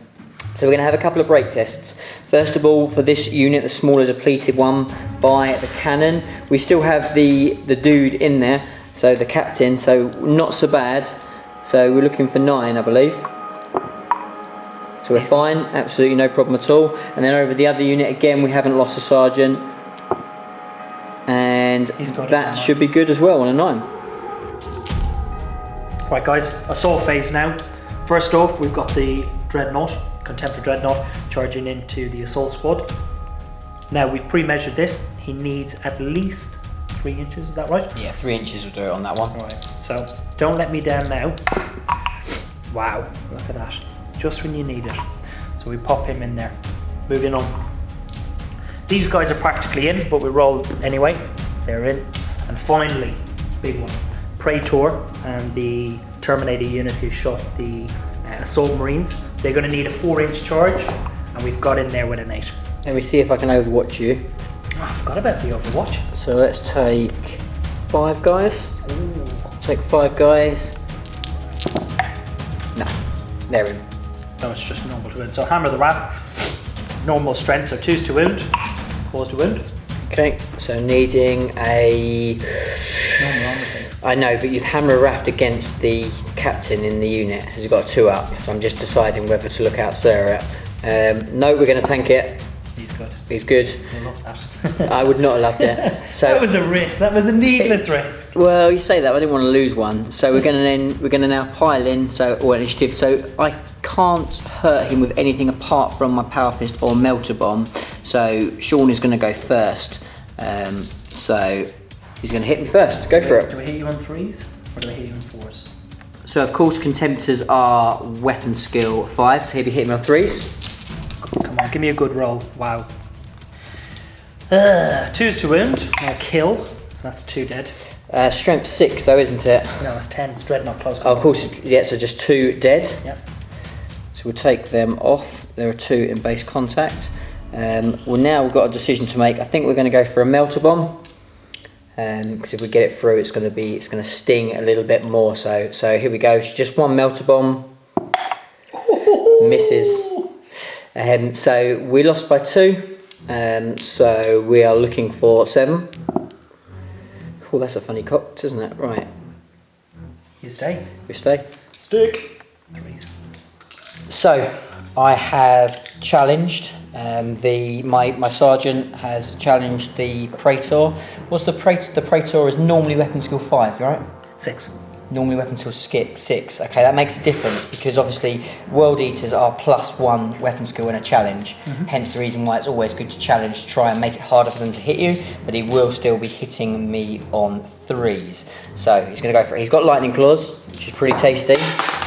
So we're going to have a couple of break tests. First of all, for this unit, the smaller depleted one by the cannon. We still have the dude in there, so the captain, so not so bad. So we're looking for 9, I believe. So we're fine, absolutely no problem at all. And then over the other unit, again, we haven't lost a sergeant. And that should be good as well on a 9. Right, guys, assault phase now. First off, we've got the Dreadnought, Contemptor Dreadnought, charging into the assault squad. Now, we've pre-measured this. He needs at least 3 inches, is that right? Yeah, 3 inches will do it on that one. Right, so don't let me down now. Wow, look at that. Just when you need it. So we pop him in there. moving on. These guys are practically in, but we roll anyway. They're in. And finally, big one, Praetor and the Terminator unit who shot the assault marines. They're going to need a 4-inch charge, and we've got in there with an 8. Let me see if I can overwatch you. Oh, I forgot about the Overwatch. So let's take 5 guys. Ooh. Take 5 guys. No, they're in. No, it's just normal to wound. So hammer the rat. Normal strength, so 2's to wound. Cause to wound. Okay, so needing a... Normal armor save. I know, but you've hammer raft against the captain in the unit. He's got a 2 up, so I'm just deciding whether to look out Sir up. No, we're going to tank it. He's good. He's good. I love that. I would not have loved it. So that was a risk. That was a needless risk. Well, you say that, but I didn't want to lose one. So we're going to now pile in. Or initiative. So I can't hurt him with anything apart from my power fist or melter bomb. So Sean is going to go first. So he's going to hit me first. Go for it. Do I hit you on 3s or do I hit you on 4s? So of course contemptors are weapon skill 5. So he'll be hitting me on 3s. Come on, give me a good roll. Wow. 2's to wound. Now kill. So that's 2 dead. Strength 6 though, isn't it? No, it's 10. It's dreadnought close. Oh, of course, yeah. So just 2 dead. Yep. So we'll take them off. There are 2 in base contact. Well, now we've got a decision to make. I think we're going to go for a melter bomb, because if we get it through, it's going to sting a little bit more. So here we go. Just 1 melter bomb. Misses. So we lost by 2. So we are looking for 7. Oh, that's a funny cocked, isn't it? Right. You stay. We stay. Stick. 3s. So I have challenged. My sergeant has challenged the Praetor. What's the Praetor? The Praetor is normally weapon skill 5, right? 6. Normally weapon skill 6. Okay, that makes a difference because obviously World Eaters are +1 weapon skill in a challenge. Hence the reason why it's always good to challenge to try and make it harder for them to hit you. But he will still be hitting me on 3s. So he's going to go for it. He's got lightning claws, which is pretty tasty.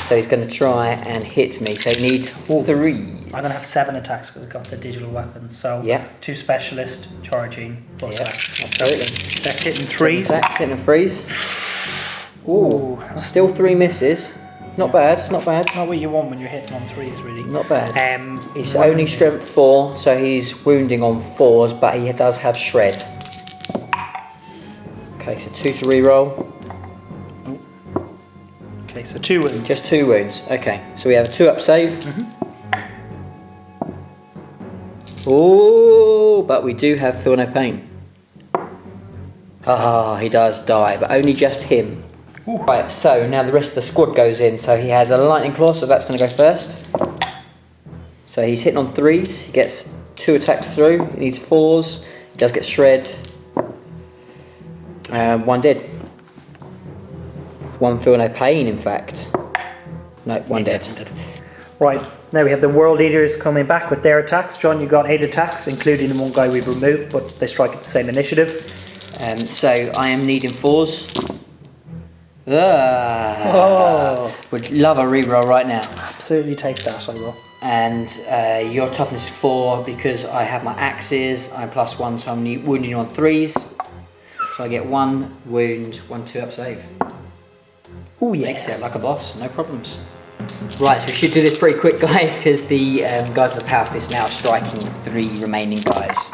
So he's going to try and hit me. So he needs 3s. I'm going to have 7 attacks because I've got the digital weapons. So yeah. 2 specialist charging plus Yeah, that. absolutely. So that's hitting 3s. That's hitting 3s. Ooh, still 3 misses. Not bad, not bad. Not what you want when you're hitting on 3s, really. Not bad. He's only strength 4, so he's wounding on 4s, but he does have shred. Okay, so 2 to reroll. Okay, so 2 wounds. Just 2 wounds. Okay, so we have a 2-up save. Oh, but we do have feel no pain. Ah, he does die, but only just him. Ooh. Right, so now the rest of the squad goes in. So he has a lightning claw, so that's going to go first. So he's hitting on 3s. He gets 2 attacks through. He needs 4s. He does get shred. 1 dead. 1 feel no pain, in fact. No, 1 dead. Right, now we have the World Eaters coming back with their attacks. John, you got 8 attacks, including the 1 guy we've removed, but they strike at the same initiative. So I am needing 4s. Would love a reroll right now. Absolutely take that, I will. And your toughness is 4 because I have my axes. I'm +1, so I'm wounding you on 3s. So I get 1 wound, 1 2-up save. Oh yes. Makes it like a boss, no problems. Right, so we should do this pretty quick, guys, because the guys with the power fist now are striking 3 remaining guys.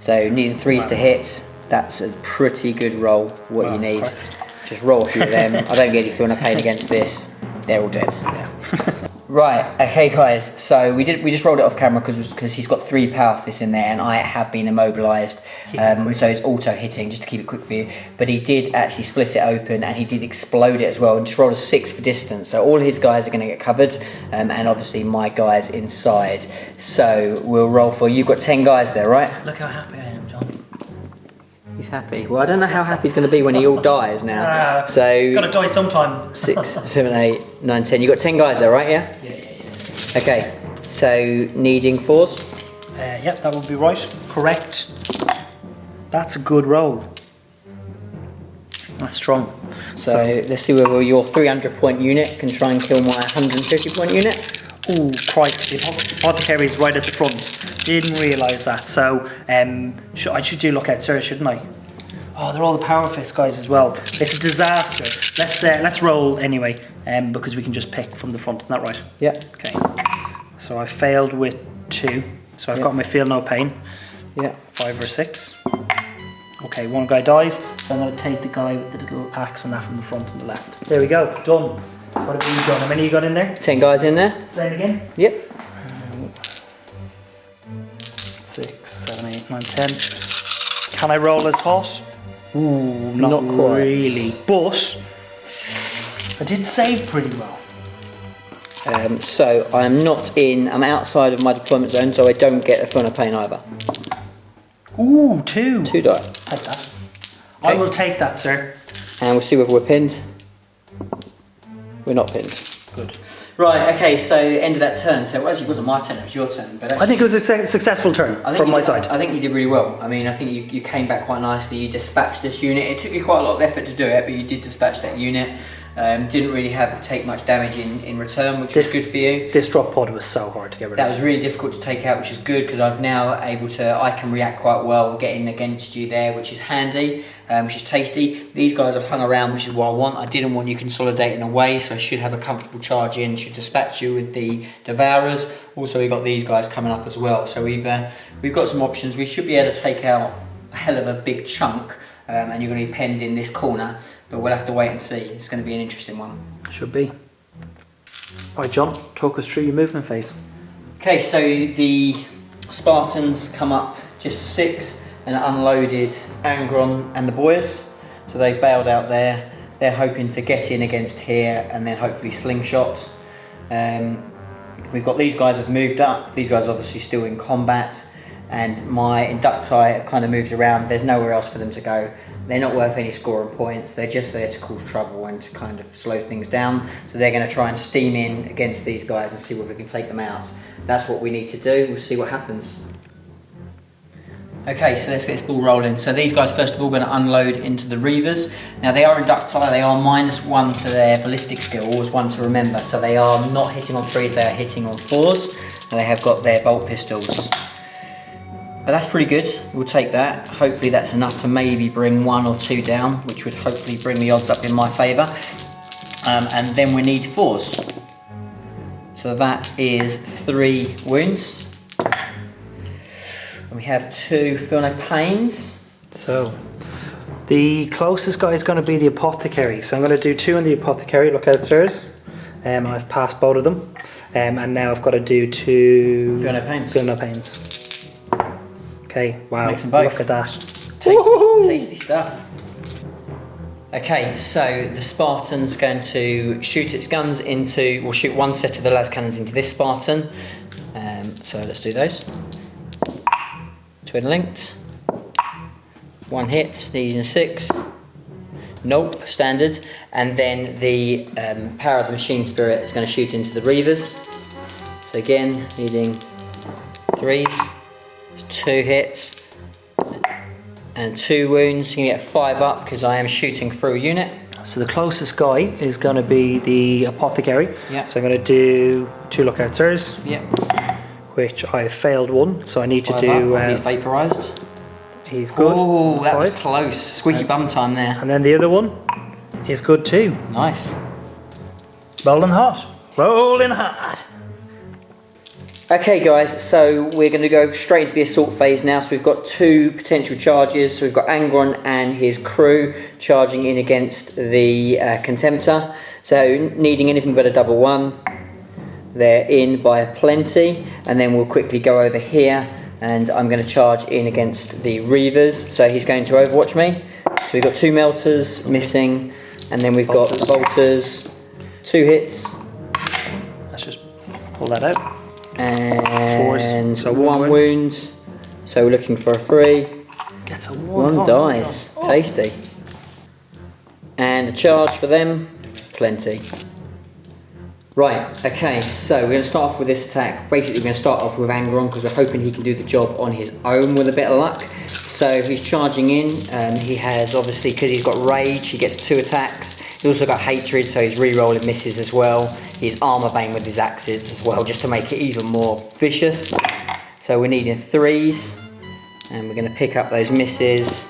So needing 3s to hit. That's a pretty good roll for what you need. Christ. Just roll a few of them. I don't get any feel no pain against this. They're all dead. Yeah. Right, okay guys, so we just rolled it off camera because he's got 3 power fists in there and I have been immobilised, so he's auto hitting, just to keep it quick for you, but he did actually split it open and he did explode it as well and just rolled a 6 for distance, so all his guys are going to get covered, and obviously my guys inside. So we'll roll for, you've got 10 guys there, right? Look how happy I am, John. He's happy. Well, I don't know how happy he's going to be when he all dies now. So gotta die sometime. 6, 7, 8, 9, 10. You got 10 guys there, right? Yeah. Yeah. Okay. So needing 4s. Yep, that would be right. Correct. That's a good roll. That's strong. So let's see whether your 300-point unit can try and kill my 150-point unit. Ooh, Christ, the apothecary's right at the front. Didn't realise that. So I should do look out, sir, shouldn't I? Oh, they're all the power fist guys as well. It's a disaster. Let's roll anyway, because we can just pick from the front. Isn't that right? Yeah. Okay. So I failed with 2. So I've got my feel no pain. Yeah. 5 or 6. Okay, one guy dies. So I'm going to take the guy with the little axe and that from the front and the left. There we go. Done. What have you done? How many you got in there? 10 guys in there. Say it again. Yep. 6, 7, 8, 9, 10. Can I roll as hot? Ooh, not quite. really. But I did save pretty well. So I'm outside of my deployment zone, so I don't get a feel no pain either. Ooh, 2. 2 die. Had that. Okay. I will take that, sir. And we'll see whether we're pinned. We're not pinned. Good. Right, okay, so end of that turn. So it wasn't my turn, it was your turn. But I think it was a successful turn from my side. I think you did really well. I mean, I think you came back quite nicely. You dispatched this unit. It took you quite a lot of effort to do it, but you did dispatch that unit. Didn't really take much damage in return, which was good for you. This drop pod was so hard to get rid of. That was really difficult to take out, which is good because I'm now I can react quite well and get in against you there, which is handy, which is tasty. These guys have hung around, which is what I want. I didn't want you consolidating away, so I should have a comfortable charge in, should dispatch you with the Devourers. Also, we've got these guys coming up as well, so we've got some options. We should be able to take out a hell of a big chunk, and you're going to be penned in this corner. But we'll have to wait and see. It's going to be an interesting one. Should be. Right, John, talk us through your movement phase. Okay, so the Spartans come up just to 6 and unloaded Angron and the boys. So they bailed out there. They're hoping to get in against here and then hopefully slingshot. We've got these guys have moved up. These guys are obviously still in combat. And my inducti have kind of moved around. There's nowhere else for them to go. They're not worth any scoring points. They're just there to cause trouble and to kind of slow things down. So they're going to try and steam in against these guys and see whether we can take them out. That's what we need to do. We'll see what happens. Okay, so let's get this ball rolling. So these guys first of all going to unload into the Reavers. Now they are inducti. They are -1 to their ballistic skill. Always one to remember. So they are not hitting on 3s. They are hitting on 4s. And they have got their bolt pistols. But that's pretty good, we'll take that. Hopefully that's enough to maybe bring 1 or 2 down, which would hopefully bring the odds up in my favour. And then we need 4s. So that is 3 wounds. And we have 2 feel no pains. So, the closest guy is going to be the apothecary. So I'm going to do 2 on the apothecary, look out sirs. I've passed both of them. And now I've got to do 2... Feel no pains. Feel no pains. Okay, wow, Mix them both. look at that. Tasty stuff. Okay, so the Spartan's going to shoot its guns into, we'll shoot 1 set of the las cannons into this Spartan. So let's do those. Twin linked. 1 hit, needing a 6. Nope, standard. And then the power of the machine spirit is going to shoot into the Reavers. So again, needing 3s. 2 hits and 2 wounds. You can get 5 up because I am shooting through a unit. So the closest guy is going to be the apothecary. Yeah. So I'm going to do 2 lookout sirs. Yeah. Which I failed 1, so I need 5 to do. He's vaporised. He's good. Oh, that 5. was close. Squeaky bum time there. And then the other one is good too. Nice. Rolling hot. Rolling hot. Okay guys, so we're going to go straight into the assault phase now. So we've got 2 potential charges. So we've got Angron and his crew charging in against the Contemptor. So needing anything but a double 1. They're in by a plenty. And then we'll quickly go over here and I'm going to charge in against the Reavers. So he's going to overwatch me. So we've got 2 melters missing and then we've got bolters. 2 hits. Let's just pull that out. And so 1 wound. So we're looking for a 3. Gets a 1. 1 dies. Tasty. And a charge for them. Plenty. Right, okay, so we're going to start off with this attack. Basically, we're going to start off with Angron because we're hoping he can do the job on his own with a bit of luck. So he's charging in. He has, obviously, because he's got rage, he gets 2 attacks. He's also got hatred, so he's re-rolling misses as well. He's armor bane with his axes as well, just to make it even more vicious. So we're needing 3s, and we're going to pick up those misses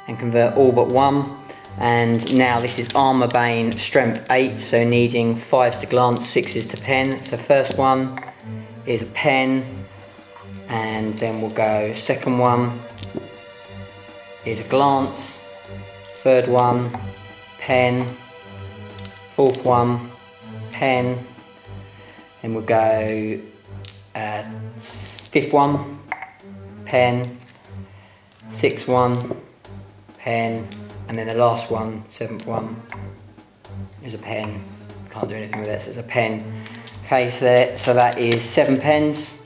and convert all but 1. And now this is armor bane, strength 8, so needing 5s to glance, 6s to pen. So first one is a pen, and then we'll go second one is a glance, third one pen, fourth one pen, then we'll go fifth one pen, sixth one pen, and then the last one, seventh one, is a pen. Can't do anything with it, so it's a pen. Okay, so that is 7 pens.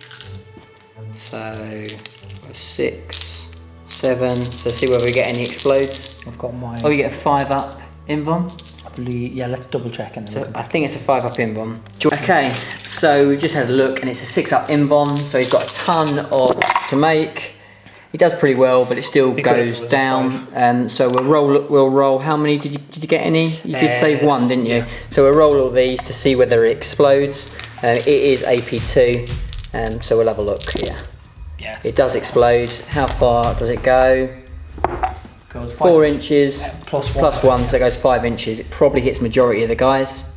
So 6, 7. So see whether we get any explodes. I've got mine. Oh, you get a 5 up invuln. I believe, yeah, let's double check and then So I think it's a 5 up invuln. Okay, so we've just had a look, and it's a 6 up invuln. So he's got a ton of to make. He does pretty well, but it still goes down. And so we'll roll. How many did you get? Any? You did save 1, didn't you? Yeah. So we'll roll all these to see whether it explodes. It is AP2, so we'll have a look here. Yeah, it does explode. How far does it go? Goes 4 inches plus 1, so it goes 5 inches. It probably hits majority of the guys.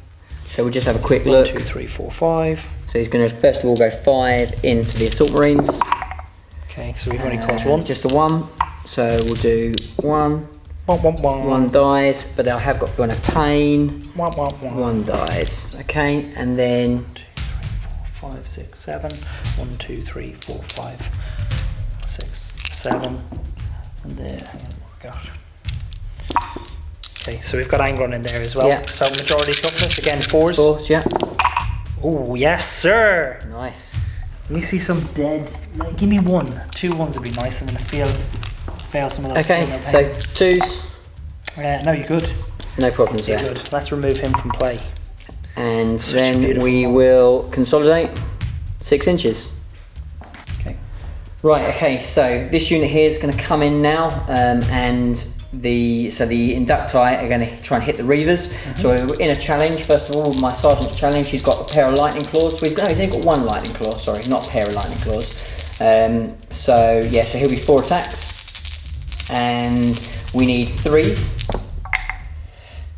So we'll just have a quick look. 1, 2, 3, 4, 5. So he's going to first of all go 5 into the assault marines. Okay, so we've only caused 1. Just a 1. So we'll do 1. 1 dies, but I have got feeling of pain. 1 dies. Okay, and then 2, 3, 4, 5, 6, 7. 1, 2, 3, 4, 5, 6, 7. And there, hang on, what we got. Okay, so we've got Angron in there as well. Yeah. So majority toughness, again 4s. 4s, yeah. Oh, yes, sir. Nice. Let me see some dead. Give me 1. 2 1s would be nice, and then fail some of those. Okay, so 2s. No, you're good. No problems You're there. good. Let's remove him from play. And then we will consolidate 6 inches. Okay. Right, okay, so this unit here is going to come in now, and the Inducti are going to try and hit the Reavers. So we're in a challenge. First of all, my sergeant's challenge, he's got a pair of lightning claws. So he's only got 1 lightning claw, sorry, not a pair of lightning claws. So he'll be 4 attacks, and we need 3s,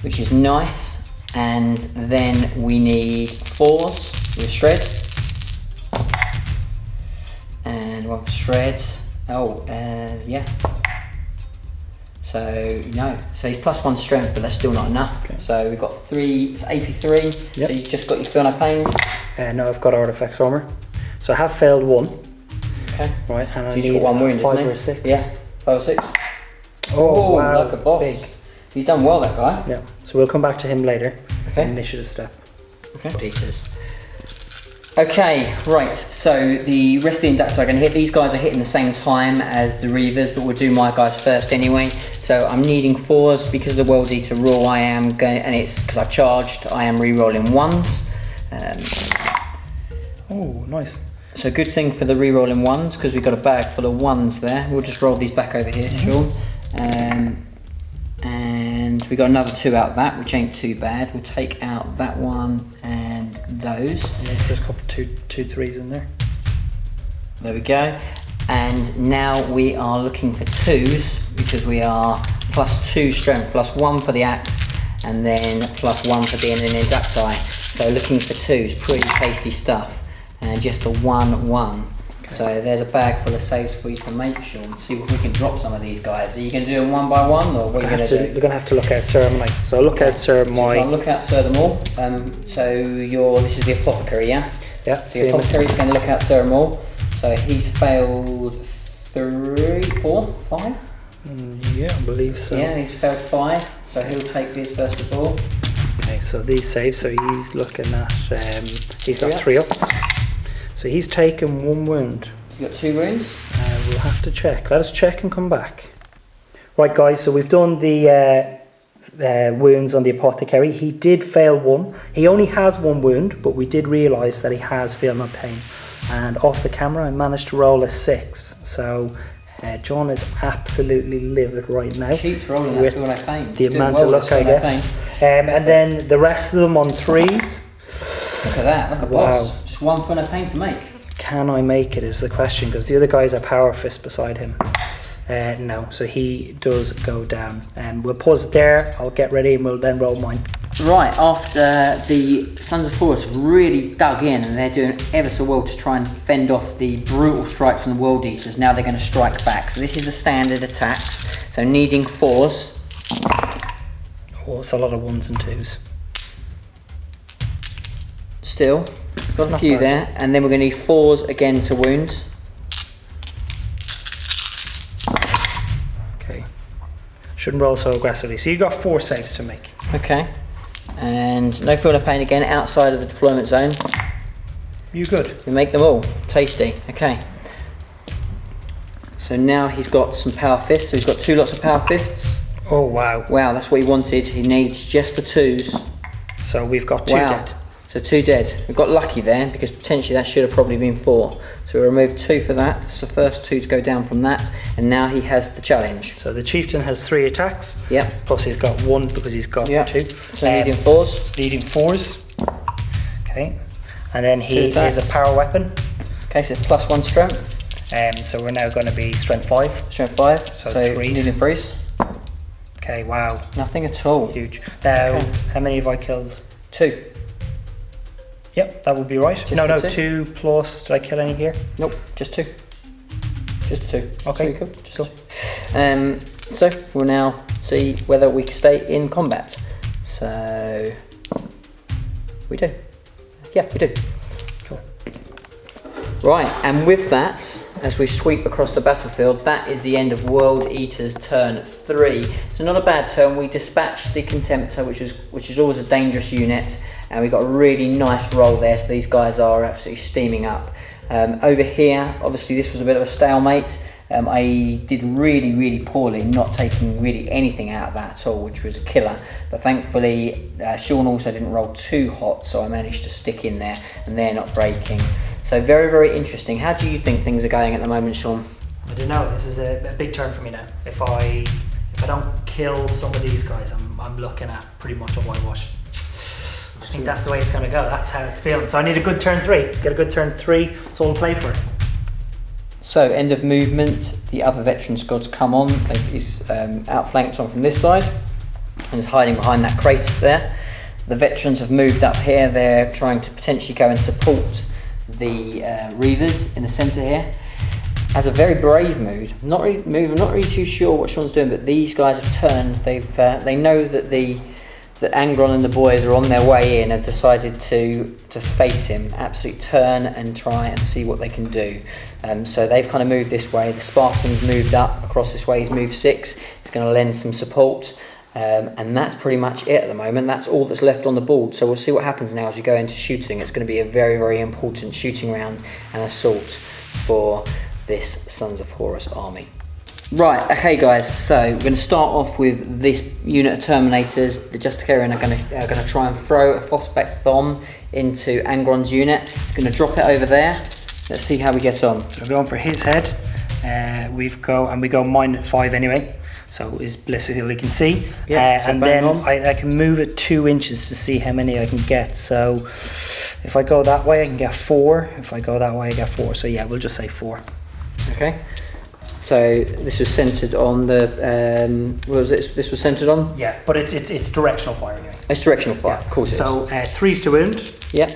which is nice, and then we need 4s with shred, and 1 for shred. Yeah. So so he's +1 strength, but that's still not enough. Okay. So we've got 3. It's AP3. Yep. So you've just got your Feel No Pains. No, I've got artifacts armor. So I have failed 1. Okay. Right, and so I he's need got 1 wound, 5 or 6. Yeah, 5 or 6. Oh, wow, like a boss. big. He's done well, that guy. Yeah. So we'll come back to him later. Okay. Initiative step. Okay. Peters. Okay, right, so the rest of the Inducti are going to hit. These guys are hitting the same time as the Reavers, but we'll do my guys first anyway. So I'm needing 4s because of the World Eater rule. I am going, and it's because I've charged, I am re-rolling 1s. Oh, nice. So good thing for the re-rolling 1s, because we've got a bag full of 1s there. We'll just roll these back over here, Sean. And we got another 2 out of that, which ain't too bad. We'll take out that one and those. And then there's a couple two 3s in there. There we go. And now we are looking for 2s, because we are +2 strength, +1 for the axe, and then +1 for being an Inducti. So looking for 2s, pretty tasty stuff. And just a 1/1. Okay. So there's a bag full of saves for you to make, Sean. See if we can drop some of these guys. Are you going to do them 1 by 1, or what are you going to do? We're going to have to look out, sir. So look out, sir. So try and look out, sir, them all. So this is the apothecary, yeah? Yeah. So the apothecary's going to look out, sir, them all. So he's failed 3, 4, 5. Yeah, I believe so. Yeah, he's failed 5. So he'll take his first of all. Okay, so these saves. So he's looking at. He's got 3 ups. So he's taken 1 wound. So you've got 2 wounds? We'll have to check. Let us check and come back. Right, guys, so we've done the wounds on the apothecary. He did fail 1. He only has 1 wound, but we did realise that he has Feel No Pain. And off the camera, I managed to roll a 6. So John is absolutely livid right now. Keeps rolling that Feel No Pain. The amount of luck I get. And then the rest of them on 3s. Look at that, look at boss. Just one for a pain to make. Can I make it is the question, because the other guy's a power fist beside him. No, so he does go down. We'll pause it there, I'll get ready and we'll then roll mine. Right, after the Sons of Horus have really dug in and they're doing ever so well to try and fend off the brutal strikes from the World Eaters, now they're going to strike back. So this is the standard attacks, so needing 4s. Oh, it's a lot of 1s and 2s. Still, got a few there, and then we're going to need 4s again to wound. Okay, shouldn't roll so aggressively. So you've got 4 saves to make. Okay, and no feel no pain again outside of the deployment zone. You good? We make them all. Tasty. Okay. So now he's got some power fists. So he's got 2 lots of power fists. Oh wow. Wow, that's what he wanted. He needs just the 2s. So we've got 2 dead. So 2 dead. We got lucky there because potentially that should have probably been 4. So we remove 2 for that. It's the first 2 to go down from that. And now he has the challenge. So the chieftain has 3 attacks. Yep. Plus he's got 1 because he's got 2. So needing 4s. Needing 4s. Okay. And then he is a power weapon. Okay, so it's +1 strength. So we're now going to be strength 5. Strength 5. So 3s. Needing 3s. Okay, wow. Nothing at all. Huge. Now, how many have I killed? 2. Yep, that would be right. Just no, 2 plus, did I kill any here? Nope, just 2. Just 2. Okay, cool. Just cool. So we'll now see whether we can stay in combat. So we do. Yeah, we do. Cool. Right, and with that, as we sweep across the battlefield, that is the end of World Eater's turn 3. So not a bad turn. We dispatched the Contemptor, which is always a dangerous unit, and we got a really nice roll there. So these guys are absolutely steaming up. Over here, obviously this was a bit of a stalemate. I did really, really poorly, not taking really anything out of that at all, which was a killer. But thankfully, Sean also didn't roll too hot, so I managed to stick in there, and they're not breaking. So very, very interesting. How do you think things are going at the moment, Sean? I don't know. This is a big turn for me now. If I don't kill some of these guys, I'm looking at pretty much a whitewash. I think that's the way it's going to go. That's how it's feeling. So I need a good turn 3. Get a good turn 3. That's all to play for. So end of movement. The other veteran squad's come on. He's outflanked on from this side and is hiding behind that crate there. The veterans have moved up here. They're trying to potentially go and support the Reavers in the centre here. As a very brave move. I'm not really too sure what Sean's doing, but these guys have turned. They know that that Angron and the boys are on their way in and decided to face him, absolutely turn and try and see what they can do. So they've kind of moved this way. The Spartan's moved up across this way. He's moved 6. He's going to lend some support. And that's pretty much it at the moment. That's all that's left on the board. So we'll see what happens now as we go into shooting. It's going to be a very, very important shooting round and assault for this Sons of Horus army. Right, okay guys, so we're going to start off with this unit of Terminators. The Justicarrion are going to try and throw a Phospec bomb into Angron's unit. It's going to drop it over there. Let's see how we get on. So we're going for his head. We go -5 anyway, so as blissfully can see. Yeah, so and then I can move it 2 inches to see how many I can get. So if I go that way, I can get 4. If I go that way, I get 4. So yeah, we'll just say 4. Okay. So this was centered on the. What was it? This was centered on. Yeah, but it's directional fire anyway. It's directional fire, yeah. Of course. So 3s to wound. Yeah.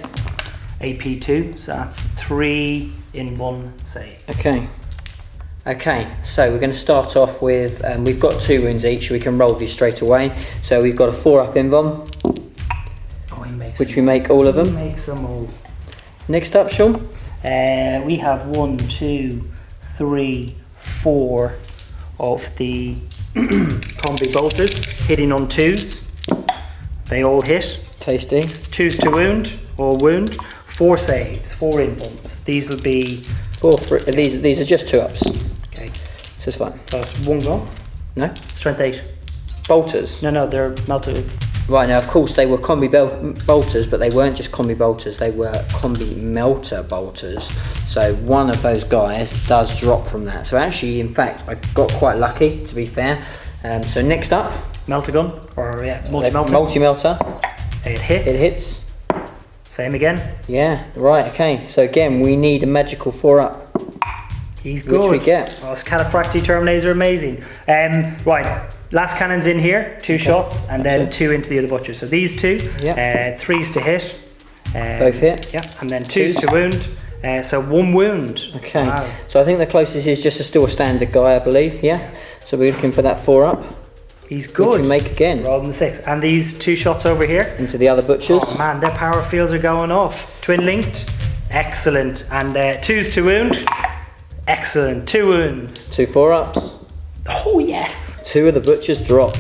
AP 2. So that's 3 in 1 save. Okay. Okay. So we're going to start off with. We've got 2 wounds each. We can roll these straight away. So we've got a 4-up invuln. Oh, he makes. Which we make all of them. He makes them all. Next up, Sean. We have 1, 2, 3, 4 of the combi bolters hitting on 2s. They all hit. Tasty. 2s to wound or wound. 4 saves, 4 invulns. These will be 4. These are just 2-ups. Okay. So it's fine. That's 1 gone. No. Strength 8. Bolters. No, they're melted. Right, now of course they were combi bolters, but they weren't just combi bolters, they were combi melter bolters. So one of those guys does drop from that. So actually, in fact, I got quite lucky, to be fair. So next up, Melta-gun, or yeah, multi-melter. Multi-melter. It hits. It hits. Same again. Yeah, right, okay. So again, we need a magical 4-up. He's good. Which we get. Oh, this Cataphractii Terminators are amazing. Right, last cannon's in here, 2 shots, and then 2 into the other butcher. So these 2, 3s to hit. Both hit. Yeah, and then 2s to wound. So 1 wound. Okay. Wow. So I think the closest is just still a standard guy, I believe. Yeah. So we're looking for that 4-up. He's good. Which we make again. Rather than 6. And these 2 shots over here. Into the other butchers. Oh man, their power fields are going off. Twin linked. Excellent. And 2s to wound. Excellent. 2 wounds. 2 4-ups. Oh yes. 2 of the butchers drop.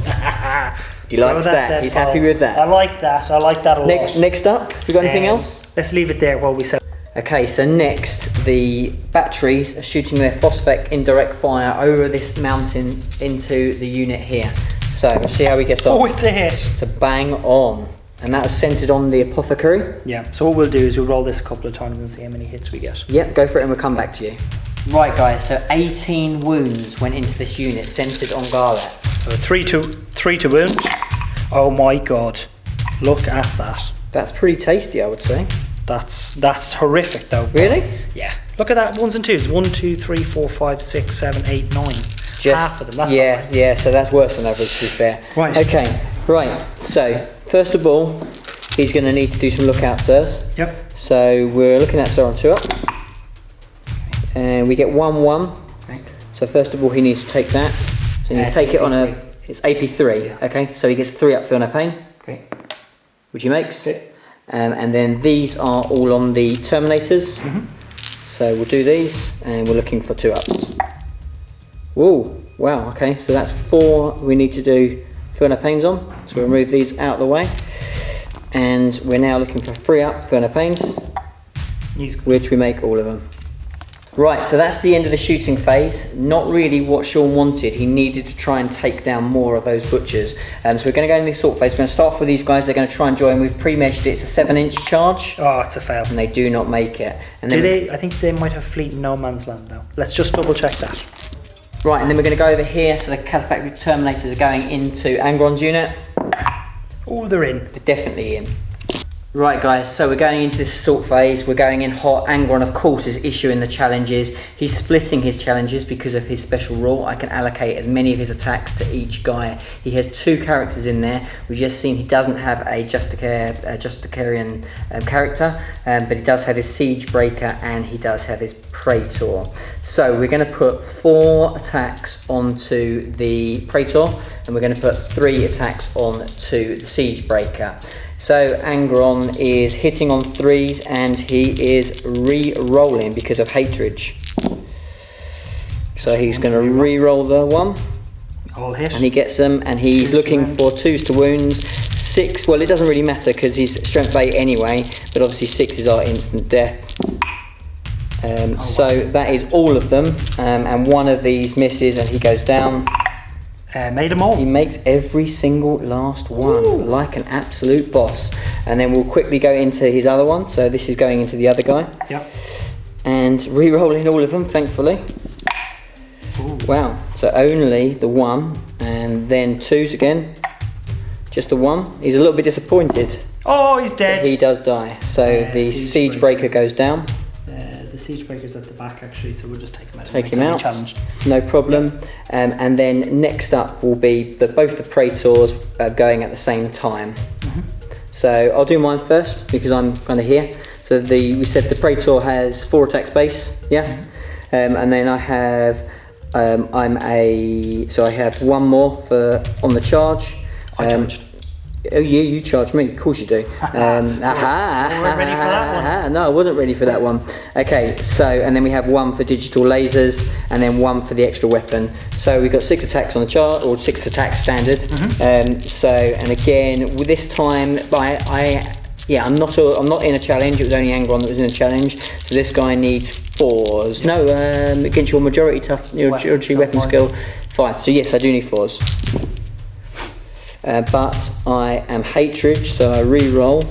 He likes that. He's happy with that. I like that. I like that a lot. Next up, we got anything else? Let's leave it there while we sell. Okay, so next, the batteries are shooting their Phosphec indirect fire over this mountain into the unit here. So, we'll see how we get on. Oh, it's a hit. So bang on. And that was centered on the apothecary. Yeah, so what we'll do is we'll roll this a couple of times and see how many hits we get. Yep, go for it and we'll come back to you. Right guys, so 18 wounds went into this unit centered on Garlet. So 3 to wound. Oh my god. Look at that. That's pretty tasty, I would say. That's horrific though. Really? Yeah. Look at that, 1s and 2s. 1, 2, 3, 4, 5, 6, 7, 8, 9. Half of them. That's yeah, so that's worse than average, to be fair. Right. Okay, right. So, first of all, he's going to need to do some lookout, sirs. Yep. So, we're looking at Sir on 2-up. And we get 1-1. Okay. So, first of all, he needs to take that. So, you take it on a... It's AP3. Yeah. Okay, so he gets 3-up, feel no pain. Okay. Which he makes. Okay. And then these are all on the Terminators. So we'll do these, and we're looking for 2-ups. Whoa, wow, okay, so that's 4 we need to do feel no pains on. So we'll remove these out of the way. And we're now looking for 3-up feel no pains, which we make all of them. Right, so that's the end of the shooting phase. Not really what Sean wanted. He needed to try and take down more of those butchers. So we're going to go into the assault phase. We're going to start off with these guys. They're going to try and join. We've pre-measured it. It's a 7-inch charge. Oh, it's a fail. And they do not make it. And do then they? I think they might have fleet in no man's land though. Let's just double check that. Right, and then we're going to go over here. So the Cataphractii Terminators are going into Angron's unit. Oh, they're in. They're definitely in. Right guys, so we're going into this assault phase, we're going in hot. Angron of course is issuing the challenges. He's splitting his challenges because of his special rule. I can allocate as many of his attacks to each guy. He has 2 characters in there. We've just seen he doesn't have a Justicarian character, but he does have his Siege Breaker and he does have his Praetor. So we're going to put 4 attacks onto the Praetor and we're going to put 3 attacks onto the Siege Breaker. So Angron is hitting on 3s and he is re-rolling because of hatred. So he's going to re-roll the 1. All hit. And he gets them and he's looking for 2s to wounds. 6, well it doesn't really matter because he's strength 8 anyway, but obviously 6s are instant death. So that is all of them, and 1 of these misses and he goes down. Made them all. He makes every single last one. Ooh. Like an absolute boss. And then we'll quickly go into his other one. So this is going into the other guy. Yep. And re-rolling all of them, thankfully. Ooh. Wow. So only the 1 and then 2s again. Just the 1. He's a little bit disappointed. Oh, he's dead. He does die. So the Siege Breaker goes down. The Siege Breaker's at the back actually, so we'll just take him out. Take him out. No problem. And then next up will be both the Praetors going at the same time. So I'll do mine first because I'm kind of here. So we said the Praetor has 4 attacks base, yeah. And then I have so I have 1 more on the charge. I charged. Oh yeah, you charge me, of course you do. You weren't ready for that one. No, I wasn't ready for that one. Okay, so, and then we have 1 for digital lasers, and then 1 for the extra weapon. So we've got 6 attacks on the chart, or 6 attacks standard. So, and again, with this time, I'm not in a challenge, it was only Angron that was in a challenge. So this guy needs 4s. No, against your majority weapon skill, 5. So yes, I do need 4s. But I am hatred, so I re-roll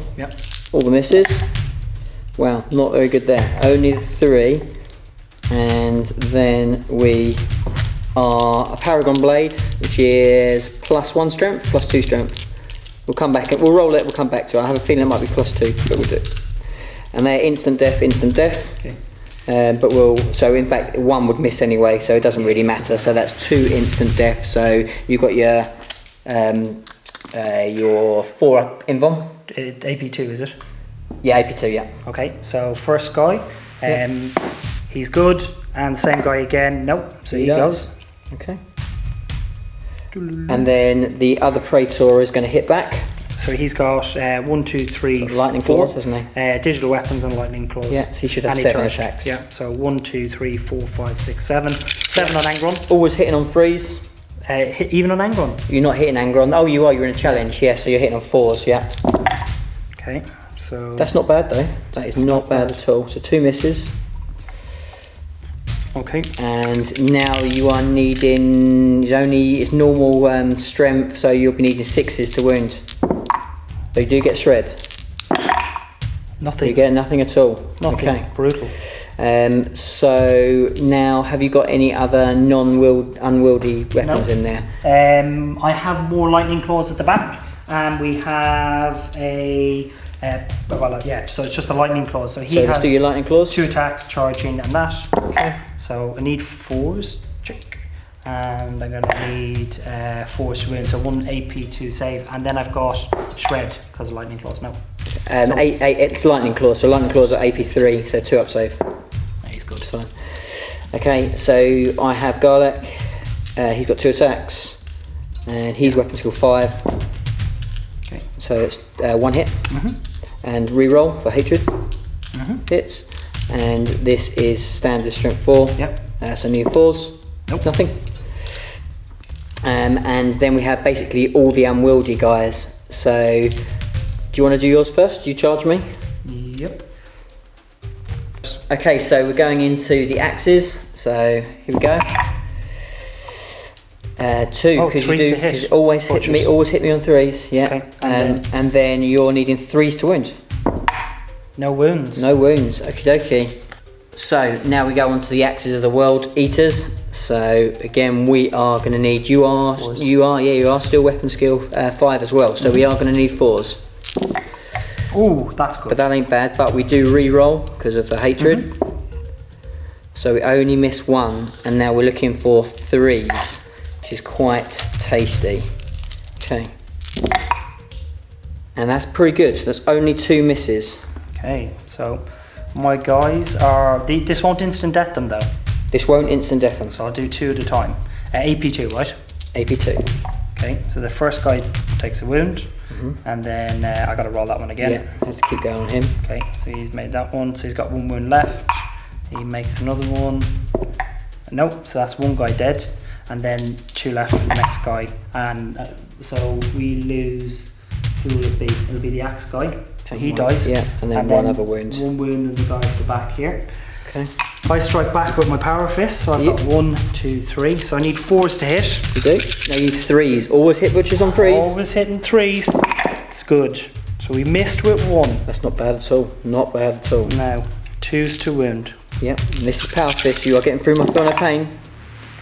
all the misses. Wow, not very good there. Only 3, and then we are a Paragon Blade, which is +1 strength, +2 strength. We'll come back, we'll roll it, we'll come back to it. I have a feeling it might be +2, but we'll do it. And they're instant death. Okay. So in fact, one would miss anyway, so it doesn't really matter. So that's 2 instant death. So you've got your 4-up invuln. AP2, is it? Yeah, AP2, yeah. Okay, so first guy, he's good, and same guy again, nope, so he goes. Okay. And then the other Praetor is going to hit back. So he's got 1, 2, 3, lightning 4. claws, hasn't he? Digital weapons and lightning claws. Yeah, so he should have 7 attacks. Yeah, so 1, 2, 3, 4, 5, 6, 7. 7 on Angron. Always hitting on 3s. Even on Angron? You're not hitting Angron. Oh, you are. You're in a challenge. Yeah, so you're hitting on 4s. Yeah. Okay, so that's not bad though. That is not bad at all. So 2 misses. Okay. And now you are needing. It's normal strength, so you'll be needing 6s to wound. So you do get shred. Nothing. You get nothing at all. Nothing. Okay. Brutal. So now, have you got any other unwieldy weapons in there? I have more lightning claws at the back, and we have a so it's just a lightning claw. So he has let's do your lightning claws. 2 attacks, charging, and that. Okay. So I need 4s, check, and I'm gonna need 4 to win. So 1 AP2 save, and then I've got shred because of lightning claws. No. It's lightning claws. So lightning claws are AP3, so 2 up save. He's good. Fine. Okay, so I have Garlic. He's got 2 attacks, and he's weapon skill 5. Okay. So it's 1 hit, and reroll for hatred hits, and this is standard strength 4. Yep. So need 4s. Nope. Nothing. And then we have basically all the unwieldy guys. So do you want to do yours first? Do you charge me? Yep. Okay, so we're going into the axes. So here we go. 2 because you always hit me. Always hit me on 3s. Yeah. Okay. And then you're needing 3s to wound. No wounds. No wounds. Okie dokie. So now we go on to the axes of the world eaters. So again, we are going to need. You are still weapon skill 5 as well. So we are going to need 4s. Oh, that's good. But that ain't bad. But we do re-roll because of the hatred. So we only miss 1, and now we're looking for 3s. Which is quite tasty. Okay. And that's pretty good. So that's only 2 misses. Okay, so my guys are. This won't instant death them though. This won't instant death them. So I'll do 2 at a time. AP2, right? AP2. Okay, so the first guy takes a wound, and then I got to roll that one again. Yeah, let's keep going on him. Okay, so he's made that one. So he's got 1 wound left. He makes another one. Nope. So that's 1 guy dead. And then 2 left for the next guy, and so we lose. Who will it be? It'll be the axe guy. So he dies. Yeah, and then 1 other wound. 1 wound in the guy at the back here. Okay. I strike back with my power fist, so I've got 1, 2, 3. So I need 4s to hit. You do? No, you need 3s. Always hit butchers on 3s. Always hitting 3s. It's good. So we missed with 1. That's not bad at all. Not bad at all. Now 2s to wound. Yep. And this is power fist. You are getting through my feel no pain.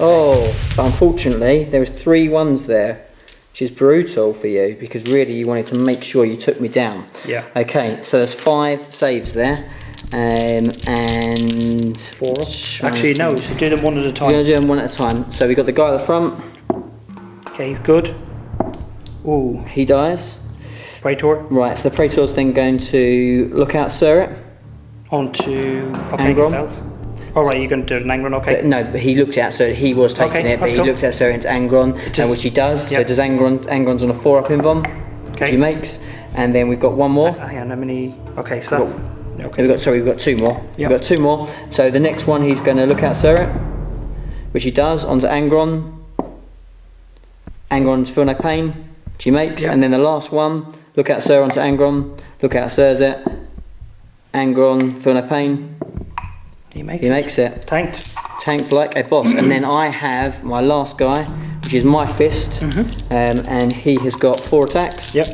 Oh, but unfortunately there was 3 1s there, which is brutal for you because really you wanted to make sure you took me down. Yeah. Okay, so there's 5 saves there, and 4. Actually, no, we should do them 1 at a time. We're going to do them 1 at a time. So we got the guy at the front. Okay, he's good. Ooh. He dies. Praetor. Right, so the Praetor's then going to look out Surret. On to Angron. Oh right, you're going to do an Angron, okay. But he looked at Surret, he was taking it, but he looked at Surret into Angron, which he does. So does Angron's on a 4-up invuln, which he makes. And then we've got 1 more. Hang on, how many? Okay, so that's... Okay. We've got 2 more. We've got 2 more. So the next one he's going to look at Surret, which he does, onto Angron. Angron's feel no pain, which he makes. And then the last one, look at Surret onto Angron, look at Surzet, Angron, feel no pain. He makes it. Tanked like a boss. And then I have my last guy, which is my fist, and he has got 4 attacks. Yep.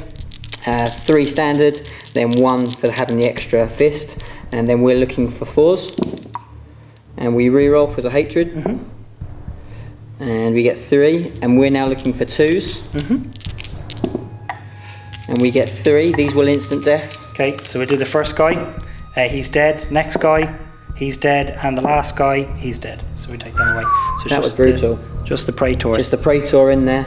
3 standard, then 1 for having the extra fist, and then we're looking for 4s. And we re-roll for the hatred. And we get 3, and we're now looking for 2s. And we get 3. These will instant death. Okay, so we do the first guy. He's dead. Next guy, he's dead. And the last guy, he's dead. So we take them away. So That was brutal. Just the Praetor. Just the Praetor in there.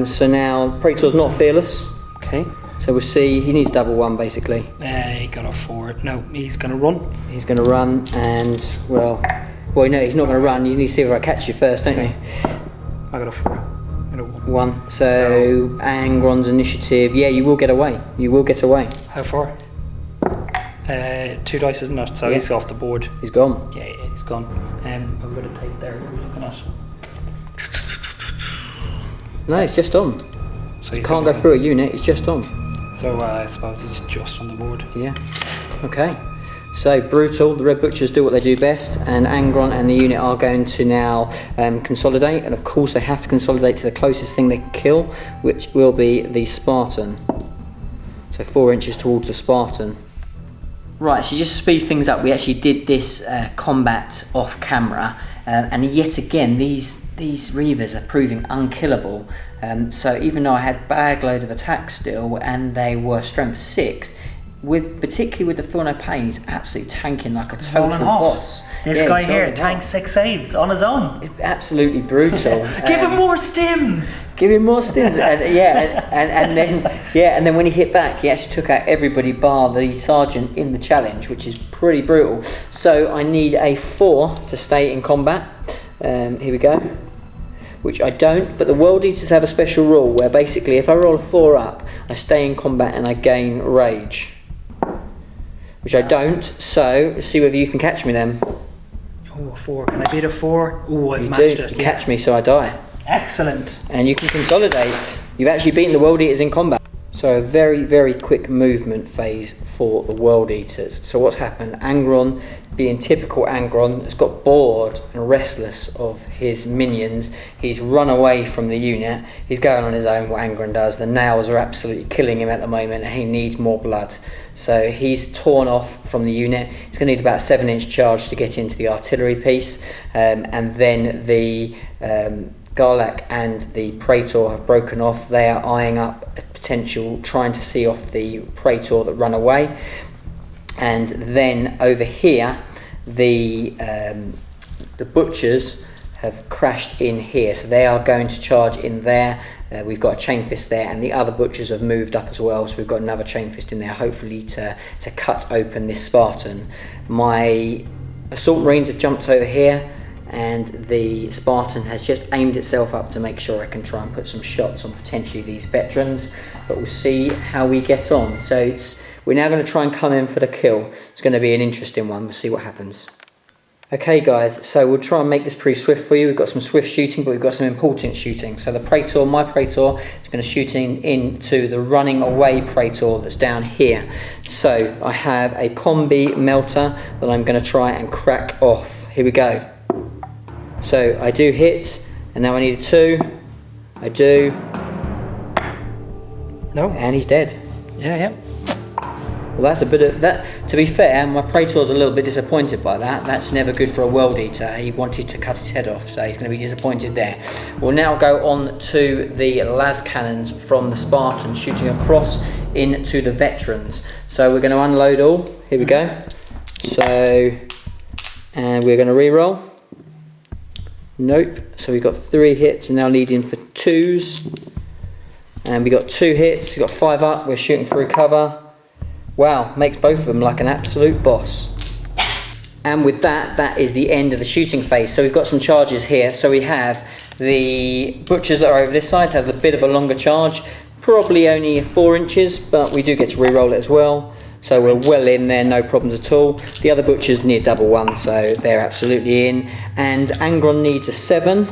So now Praetor's not fearless. Okay. So we'll see. He needs double 1 basically. He got a 4. No, he's going to run. He's going to run, and well, no, he's not going to run. You need to see if I catch you first, don't you? I got a 4. I got a 1. 1. So Angron's initiative. Yeah, you will get away. You will get away. How far? 2 dice, isn't it? So he's off the board. He's gone. Yeah, he's gone. I've got a tape there. What are we looking at? No, it's just on. So You can't go through a unit. It's just on. So I suppose he's just on the board. Yeah. Okay. So brutal. The Red Butchers do what they do best, and Angron and the unit are going to now consolidate. And of course, they have to consolidate to the closest thing they can kill, which will be the Spartan. So 4 inches towards the Spartan. Right. So just to speed things up, we actually did this combat off camera, and yet again, these Reavers are proving unkillable. So even though I had bag loads of attacks still, and they were strength 6, particularly with the Feel No Pain, he's absolutely tanking like a total boss. This guy here tanks 6 saves on his own. It's absolutely brutal. Give him more stims. Give him more stims, and then when he hit back, he actually took out everybody bar the sergeant in the challenge, which is pretty brutal. So I need a 4 to stay in combat. Here we go. Which I don't, but the World Eaters have a special rule where basically if I roll a 4 up, I stay in combat and I gain rage. Which I don't, so let's see whether you can catch me then. Oh, a 4. Can I beat a 4? Oh, I've matched it. You catch me, so I die. Excellent. And you can consolidate. You've actually beaten the World Eaters in combat. So a very, very quick movement phase for the World Eaters. So what's happened? Angron, being typical Angron, has got bored and restless of his minions. He's run away from the unit. He's going on his own, what Angron does. The nails are absolutely killing him at the moment, and he needs more blood. So he's torn off from the unit. He's going to need about a 7-inch charge to get into the artillery piece, and then the Garlac and the Praetor have broken off. They are eyeing up a potential, trying to see off the Praetor that run away. And then over here, the Butchers have crashed in here, so they are going to charge in there. We've got a chain fist there, and the other Butchers have moved up as well, so we've got another chain fist in there, hopefully to cut open this Spartan. My Assault Marines have jumped over here, and the Spartan has just aimed itself up to make sure I can try and put some shots on potentially these veterans, but we'll see how we get on. So we're now going to try and come in for the kill. It's going to be an interesting one. We'll see what happens. Okay guys, so we'll try and make this pretty swift for you. We've got some swift shooting, but we've got some important shooting. So the Praetor, my Praetor, is going to shoot into the running away Praetor that's down here. So I have a combi melter that I'm going to try and crack off. Here we go. So I do hit, and now I need a 2. I do. No. And he's dead. Yeah. Well, that's a bit of that. To be fair, my Praetor's a little bit disappointed by that. That's never good for a World Eater. He wanted to cut his head off, so he's going to be disappointed there. We'll now go on to the las cannons from the Spartans, shooting across into the veterans. So we're going to unload all. Here we go. So, and we're going to re-roll. Nope. So we've got 3 hits. We're now leading for 2s. And we got 2 hits. We've got 5 up. We're shooting through cover. Wow, makes both of them like an absolute boss. Yes! And with that, that is the end of the shooting phase. So we've got some charges here. So we have the Butchers that are over this side have a bit of a longer charge. Probably only 4 inches, but we do get to re-roll it as well. So we're well in there, no problems at all. The other Butchers near double 1, so they're absolutely in. And Angron needs a 7.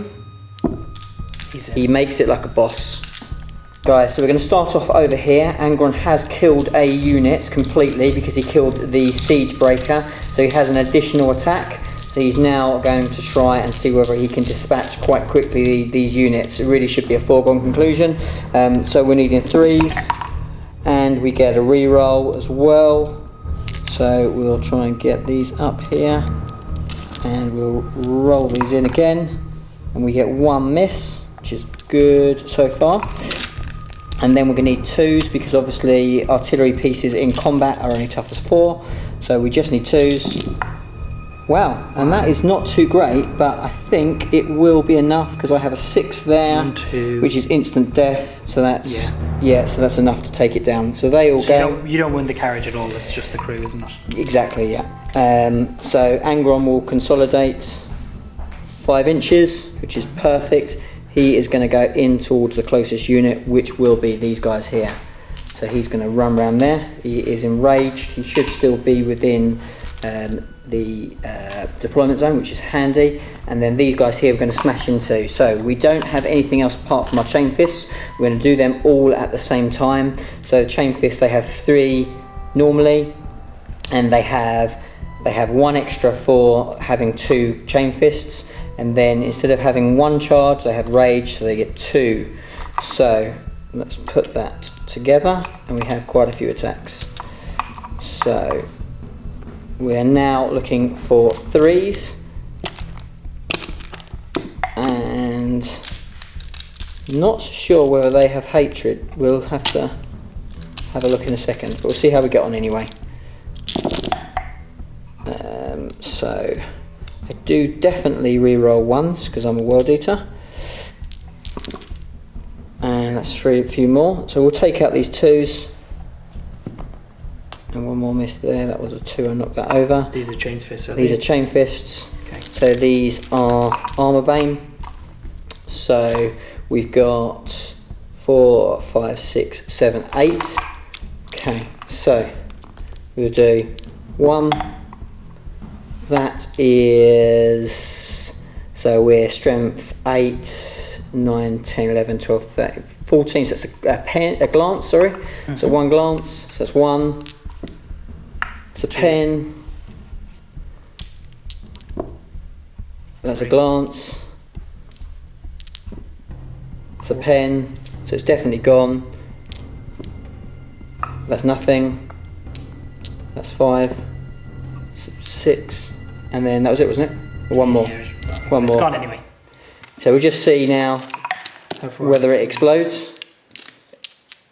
He makes it like a boss. Guys, so we're going to start off over here. Angron has killed a unit completely because he killed the siege breaker. So he has an additional attack. So he's now going to try and see whether he can dispatch quite quickly these units. It really should be a foregone conclusion. So we're needing 3s. And we get a re-roll as well. So we'll try and get these up here. And we'll roll these in again. and we get 1 miss, which is good so far. And then we're going to need 2s because obviously artillery pieces in combat are only toughness 4, so we just need 2s. Wow, and that is not too great, but I think it will be enough because I have a 6 there, 1, 2. which is instant death. So that's so that's enough to take it down. So they all go. You don't win the carriage at all. It's just the crew, isn't it? Exactly, yeah. So Angron will consolidate 5 inches, which is perfect. He is going to go in towards the closest unit, which will be these guys here. So he's going to run around there. He is enraged. He should still be within the deployment zone, which is handy, and then these guys here we're going to smash into. So we don't have anything else apart from our chain fists. We're going to do them all at the same time. So the chain fists, they have 3 normally, and they have 1 extra for having 2 chain fists, and then instead of having 1 charge they have rage, so they get 2. So let's put that together, and we have quite a few attacks. So we are now looking for 3s, and not sure whether they have hatred. We'll have to have a look in a second, but we'll see how we get on anyway. So I do definitely re-roll 1s because I'm a World Eater, and that's a few more. So we'll take out these 2s. And 1 more miss there, that was a 2, I knocked that over. These are chain fists, These are chain fists. Okay. So these are armour bane. So we've got 4, 5, 6, 7, 8. Okay, so we'll do 1. That is, so we're strength 8, 9, 10, 11, 12, 13, 14. So that's a glance, sorry. Mm-hmm. So 1 glance, so that's 1. It's a pen. That's a glance. It's a pen. So it's definitely gone. That's nothing. That's 5. 6. And then that was it, wasn't it? Or 1 more. 1 more. It's gone anyway. So we'll just see now whether it explodes.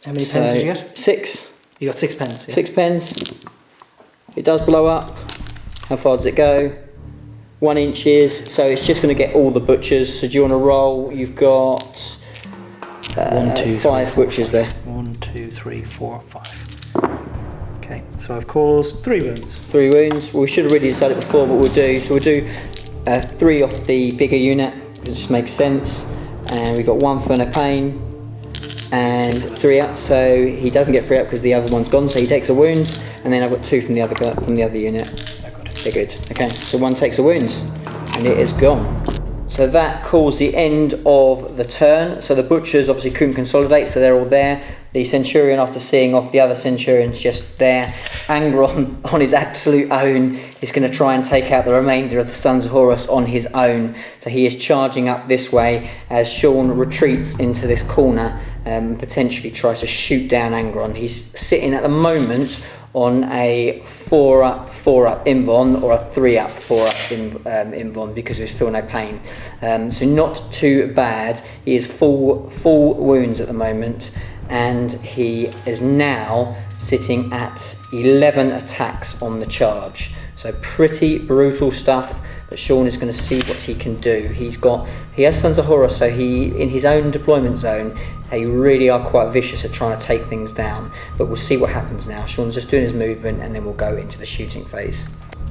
How many pens did you get? 6. You got 6 pens. Yeah. 6 pens. It does blow up. How far does it go? 1 inches. So it's just going to get all the butchers. So do you want to roll? You've got 1, 2, 5 butchers there. 1, 2, 3, 4, 5. Okay, so I've caused 3 wounds. 3 wounds. Well, we should have already decided before what we'll do. So we'll do 3 off the bigger unit. It just makes sense. And we've got 1 for no pain. And 3 up, so he doesn't get 3 up because the other one's gone, so he takes a wound, and then I've got 2 from the other unit. They're good. Okay, so 1 takes a wound, and it is gone. So that calls the end of the turn. So the butchers obviously couldn't consolidate, so they're all there. The Centurion, after seeing off the other Centurion's just there. Angron, on his absolute own, is going to try and take out the remainder of the Sons of Horus on his own. So he is charging up this way as Sean retreats into this corner and potentially tries to shoot down Angron. He's sitting at the moment on a 4-up invuln, or a 3-up 4-up invuln because there's still no pain. So not too bad. He is full wounds at the moment, and he is now sitting at 11 attacks on the charge. So pretty brutal stuff, but Sean is going to see what he can do. He has Sons of Horus, so he, in his own deployment zone, they really are quite vicious at trying to take things down, but we'll see what happens now. Sean's just doing his movement, and then we'll go into the shooting phase.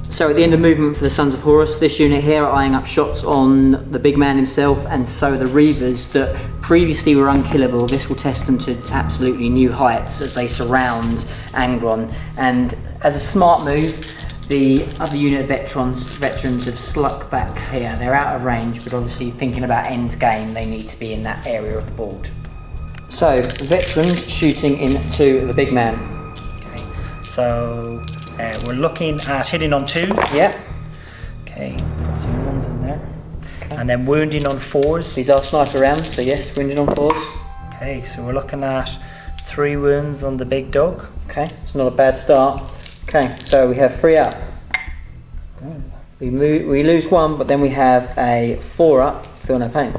So at the end of movement for the Sons of Horus, this unit here are eyeing up shots on the big man himself, and so the Reavers that previously were unkillable, this will test them to absolutely new heights as they surround Angron. And as a smart move, the other unit of veterans have sluck back here. They're out of range, but obviously thinking about end game, they need to be in that area of the board. So, veterans shooting into the big man. Okay, so we're looking at hitting on 2s. Yep. Okay, got some 1s in there. Okay. And then wounding on 4s. These are sniper rounds, so yes, wounding on 4s. Okay, so we're looking at 3 wounds on the big dog. Okay, it's not a bad start. Okay, so we have 3 up. We lose 1, but then we have a 4 up feel no pain,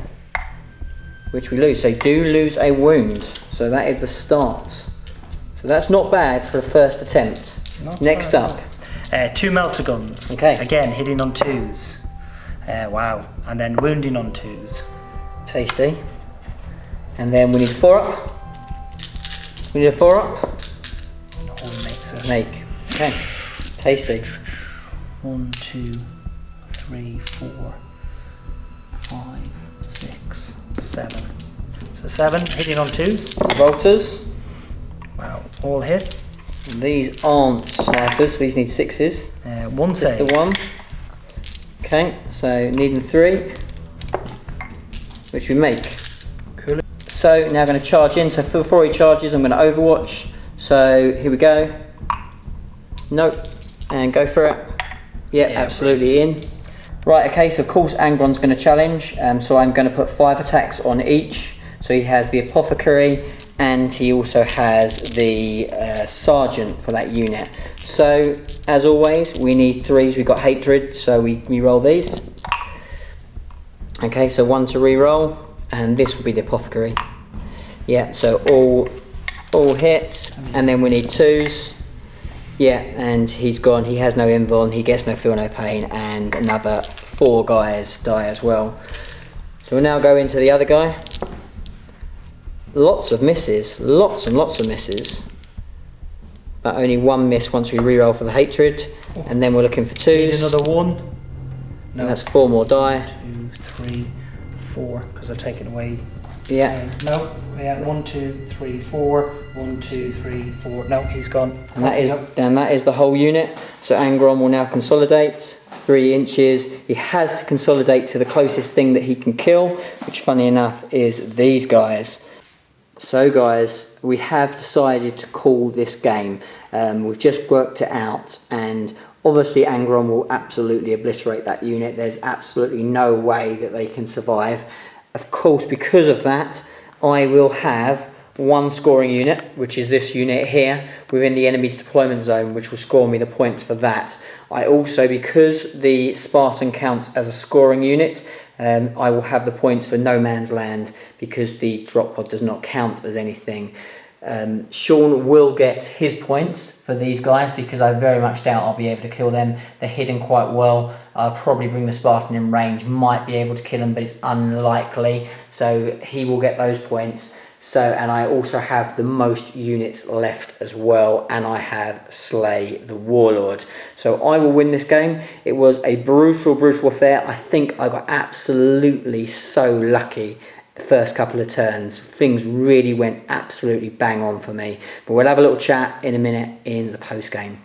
which we lose. So you do lose a wound. So that is the start. So that's not bad for a first attempt. Next up. 2 melter guns. Okay. Again, hitting on 2s. Wow. And then wounding on 2s. Tasty. And then we need 4 up. We need a 4 up. Horn makes it. Make. Okay. Tasty. 1, 2, 3, 4, 5, 6, 7. So 7 hitting on 2s. Volters. Wow. All hit. These aren't snipers. These need 6s. 1 save. Just the 1. Okay. So needing 3, which we make. Cool. So now I'm going to charge in. So before he charges, I'm going to Overwatch. So here we go. Nope. And go for it. Yeah, absolutely in. Right, okay, so of course Angron's going to challenge. So I'm going to put 5 attacks on each. So he has the Apothecary and he also has the Sergeant for that unit. So as always, we need 3s. We've got Hatred, so we re-roll these. Okay, so 1 to re-roll, and this will be the Apothecary. Yeah, so all hits, and then we need 2s. Yeah, and he's gone. He has no invuln, he gets no feel no pain, and another 4 guys die as well. So we'll now go into the other guy. Lots of misses, lots and lots of misses. But only 1 miss once we re-roll for the Hatred, and then we're looking for 2s. Need another 1. No. And that's 4 more die. 2, 3, 4, because I've taken away. Yeah. No, yeah, 1, 2, 3, 4. 1, 2, 3, 4. No, he's gone. And that is the whole unit. So Angron will now consolidate 3 inches. He has to consolidate to the closest thing that he can kill, which funny enough is these guys. So guys, we have decided to call this game. We've just worked it out, and obviously Angron will absolutely obliterate that unit. There's absolutely no way that they can survive. Of course, because of that, I will have 1 scoring unit, which is this unit here, within the enemy's deployment zone, which will score me the points for that. I also, because the Spartan counts as a scoring unit, I will have the points for No Man's Land, because the drop pod does not count as anything. Sean will get his points for these guys, because I very much doubt I'll be able to kill them. They're hidden quite well. I'll probably bring the Spartan in range, might be able to kill them, but it's unlikely. So he will get those points. So, and I also have the most units left as well, and I have Slay the Warlord. So I will win this game. It was a brutal affair. I think I got absolutely so lucky the first couple of turns. Things really went absolutely bang on for me. But we'll have a little chat in a minute in the post game.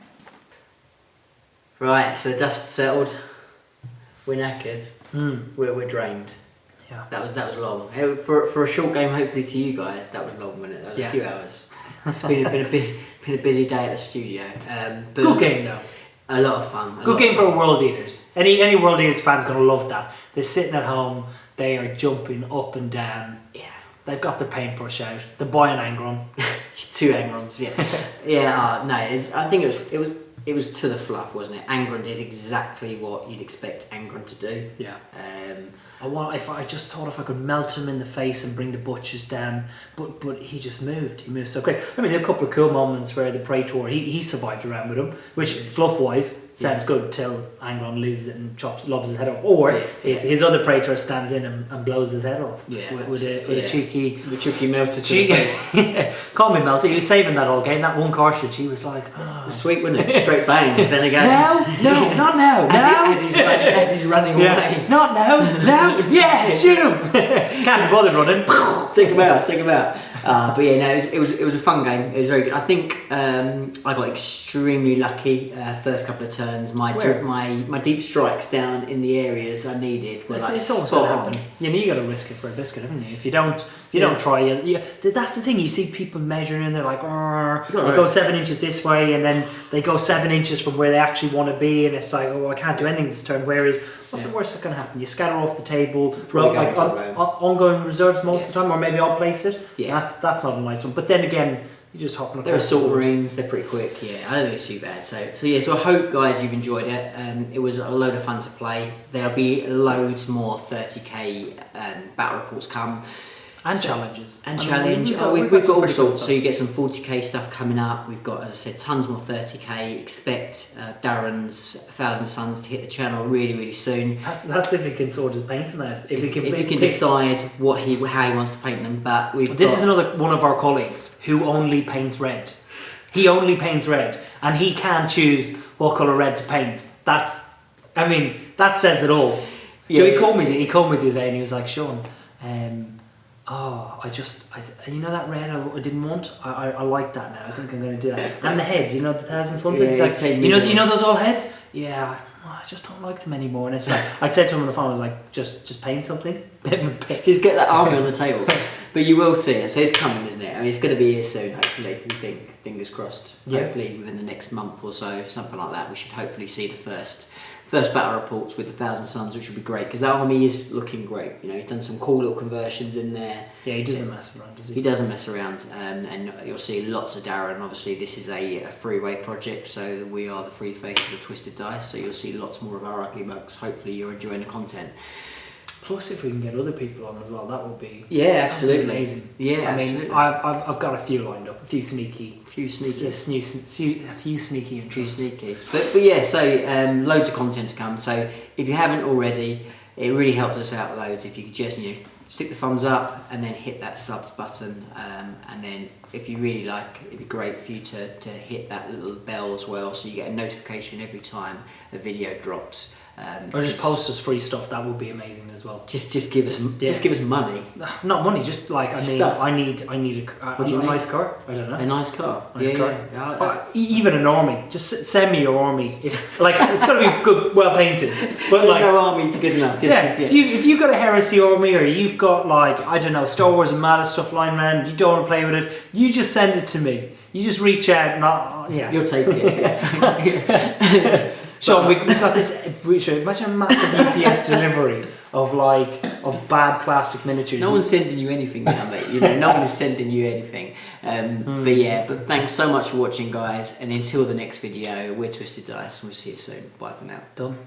Right, so the dust settled. We're knackered. We're drained. Yeah. That was long. For a short game, hopefully to you guys, that was long, wasn't it? That was a few hours. It's been a busy day at the studio. But good game though. A lot of fun. Good game for World Eaters. Any World Eaters fans gonna love that. They're sitting at home. They are jumping up and down. Yeah. They've got their paintbrush out. They're buying Angron. 2 Angrons. Yeah. Yeah. No. I think it was to the fluff, wasn't it? Angron did exactly what you'd expect Angron to do. Yeah. I just thought if I could melt him in the face and bring the butchers down, but he just moved. He moved so quick. I mean, there are a couple of cool moments where the Praetor he survived around with him, which fluff wise sounds good till Angron loses it and lobs his head off, or his other Praetor stands in and blows his head off with a cheeky melter to the face. Call me melter. He was saving that all game. That 1 cartridge, he was like, it was sweet, wasn't it? Straight bang. Then again, no, not now. As he's running away. Not now. Yeah, shoot him. Can't be bothered running. Take him out. But yeah, no, it was a fun game. It was very good. I think I got extremely lucky first couple of turns. My deep strikes down in the areas I needed were it's always going to happen. You know, you got to risk it for a biscuit, haven't you? If you don't try it, that's the thing. You see people measuring, and they're like, they go 7 inches this way, and then they go 7 inches from where they actually want to be, and it's like, I can't do anything this turn. Whereas, what's the worst that's going to happen? You scatter off the table, ongoing reserves most of the time, or maybe I'll place it. Yeah, that's not a nice one. But then again, You just hop on a They're assault marines, they're pretty quick, yeah, I don't think it's too bad. So I hope, guys, you've enjoyed it. It was a load of fun to play. There'll be loads more 30k battle reports come. And challenges. And challenge. We've got all sorts. So you get some 40k stuff coming up. We've got, as I said, tons more 30k. Expect Darren's 1,000 Suns to hit the channel really, really soon. That's if he can sort of paint on that. If he can decide how he wants to paint them. But this is another one of our colleagues who only paints red. He only paints red, and he can't choose what colour red to paint. That says it all. Yeah. So he called me the other day, and he was like, Sean, you know that red I didn't want? I like that now. I think I'm going to do that. And the heads, you know, the 1,000 Suns. Yeah, it's like, you know those old heads? Yeah, I just don't like them anymore. And it's like, I said to him on the phone, I was like, just paint something. Just get that army on the table. But you will see it. So it's coming, isn't it? I mean, it's going to be here soon, hopefully. We think, fingers crossed. Yeah. Hopefully within the next month or so, something like that, we should hopefully see the first battle reports with the 1,000 Suns, which will be great because that army is looking great. You know, he's done some cool little conversions in there. Yeah, he doesn't mess around, does he? He doesn't mess around, and you'll see lots of Darren. Obviously, this is a freeway project, so we are the free faces of Twisted Dice. So you'll see lots more of our ugly mugs. Hopefully, you're enjoying the content. Plus, if we can get other people on as well, that would be absolutely amazing. Yeah, absolutely. I've got a few lined up, a few sneaky interests. But yeah, so loads of content to come. So if you haven't already, it really helps us out loads if you could just stick the thumbs up and then hit that subs button, and then if you really like, it'd be great for you to hit that little bell as well, so you get a notification every time a video drops. Or just post us free stuff. That would be amazing as well. Just give us money. Not money. Just like I need a nice car. I don't know. A nice car. Yeah. Even an army. Just send me your army. It's got to be good, well painted. But so no army's good enough. If you've got a Heresy army, or you've got Star Wars and Mad stuff lying around, you don't want to play with it, you just send it to me. You just reach out. You'll take it. So we've got this. Imagine a massive UPS delivery of bad plastic miniatures. No one's sending you anything now, mate. No one is sending you anything. But thanks so much for watching, guys. And until the next video, we're Twisted Dice, and we'll see you soon. Bye for now. Done.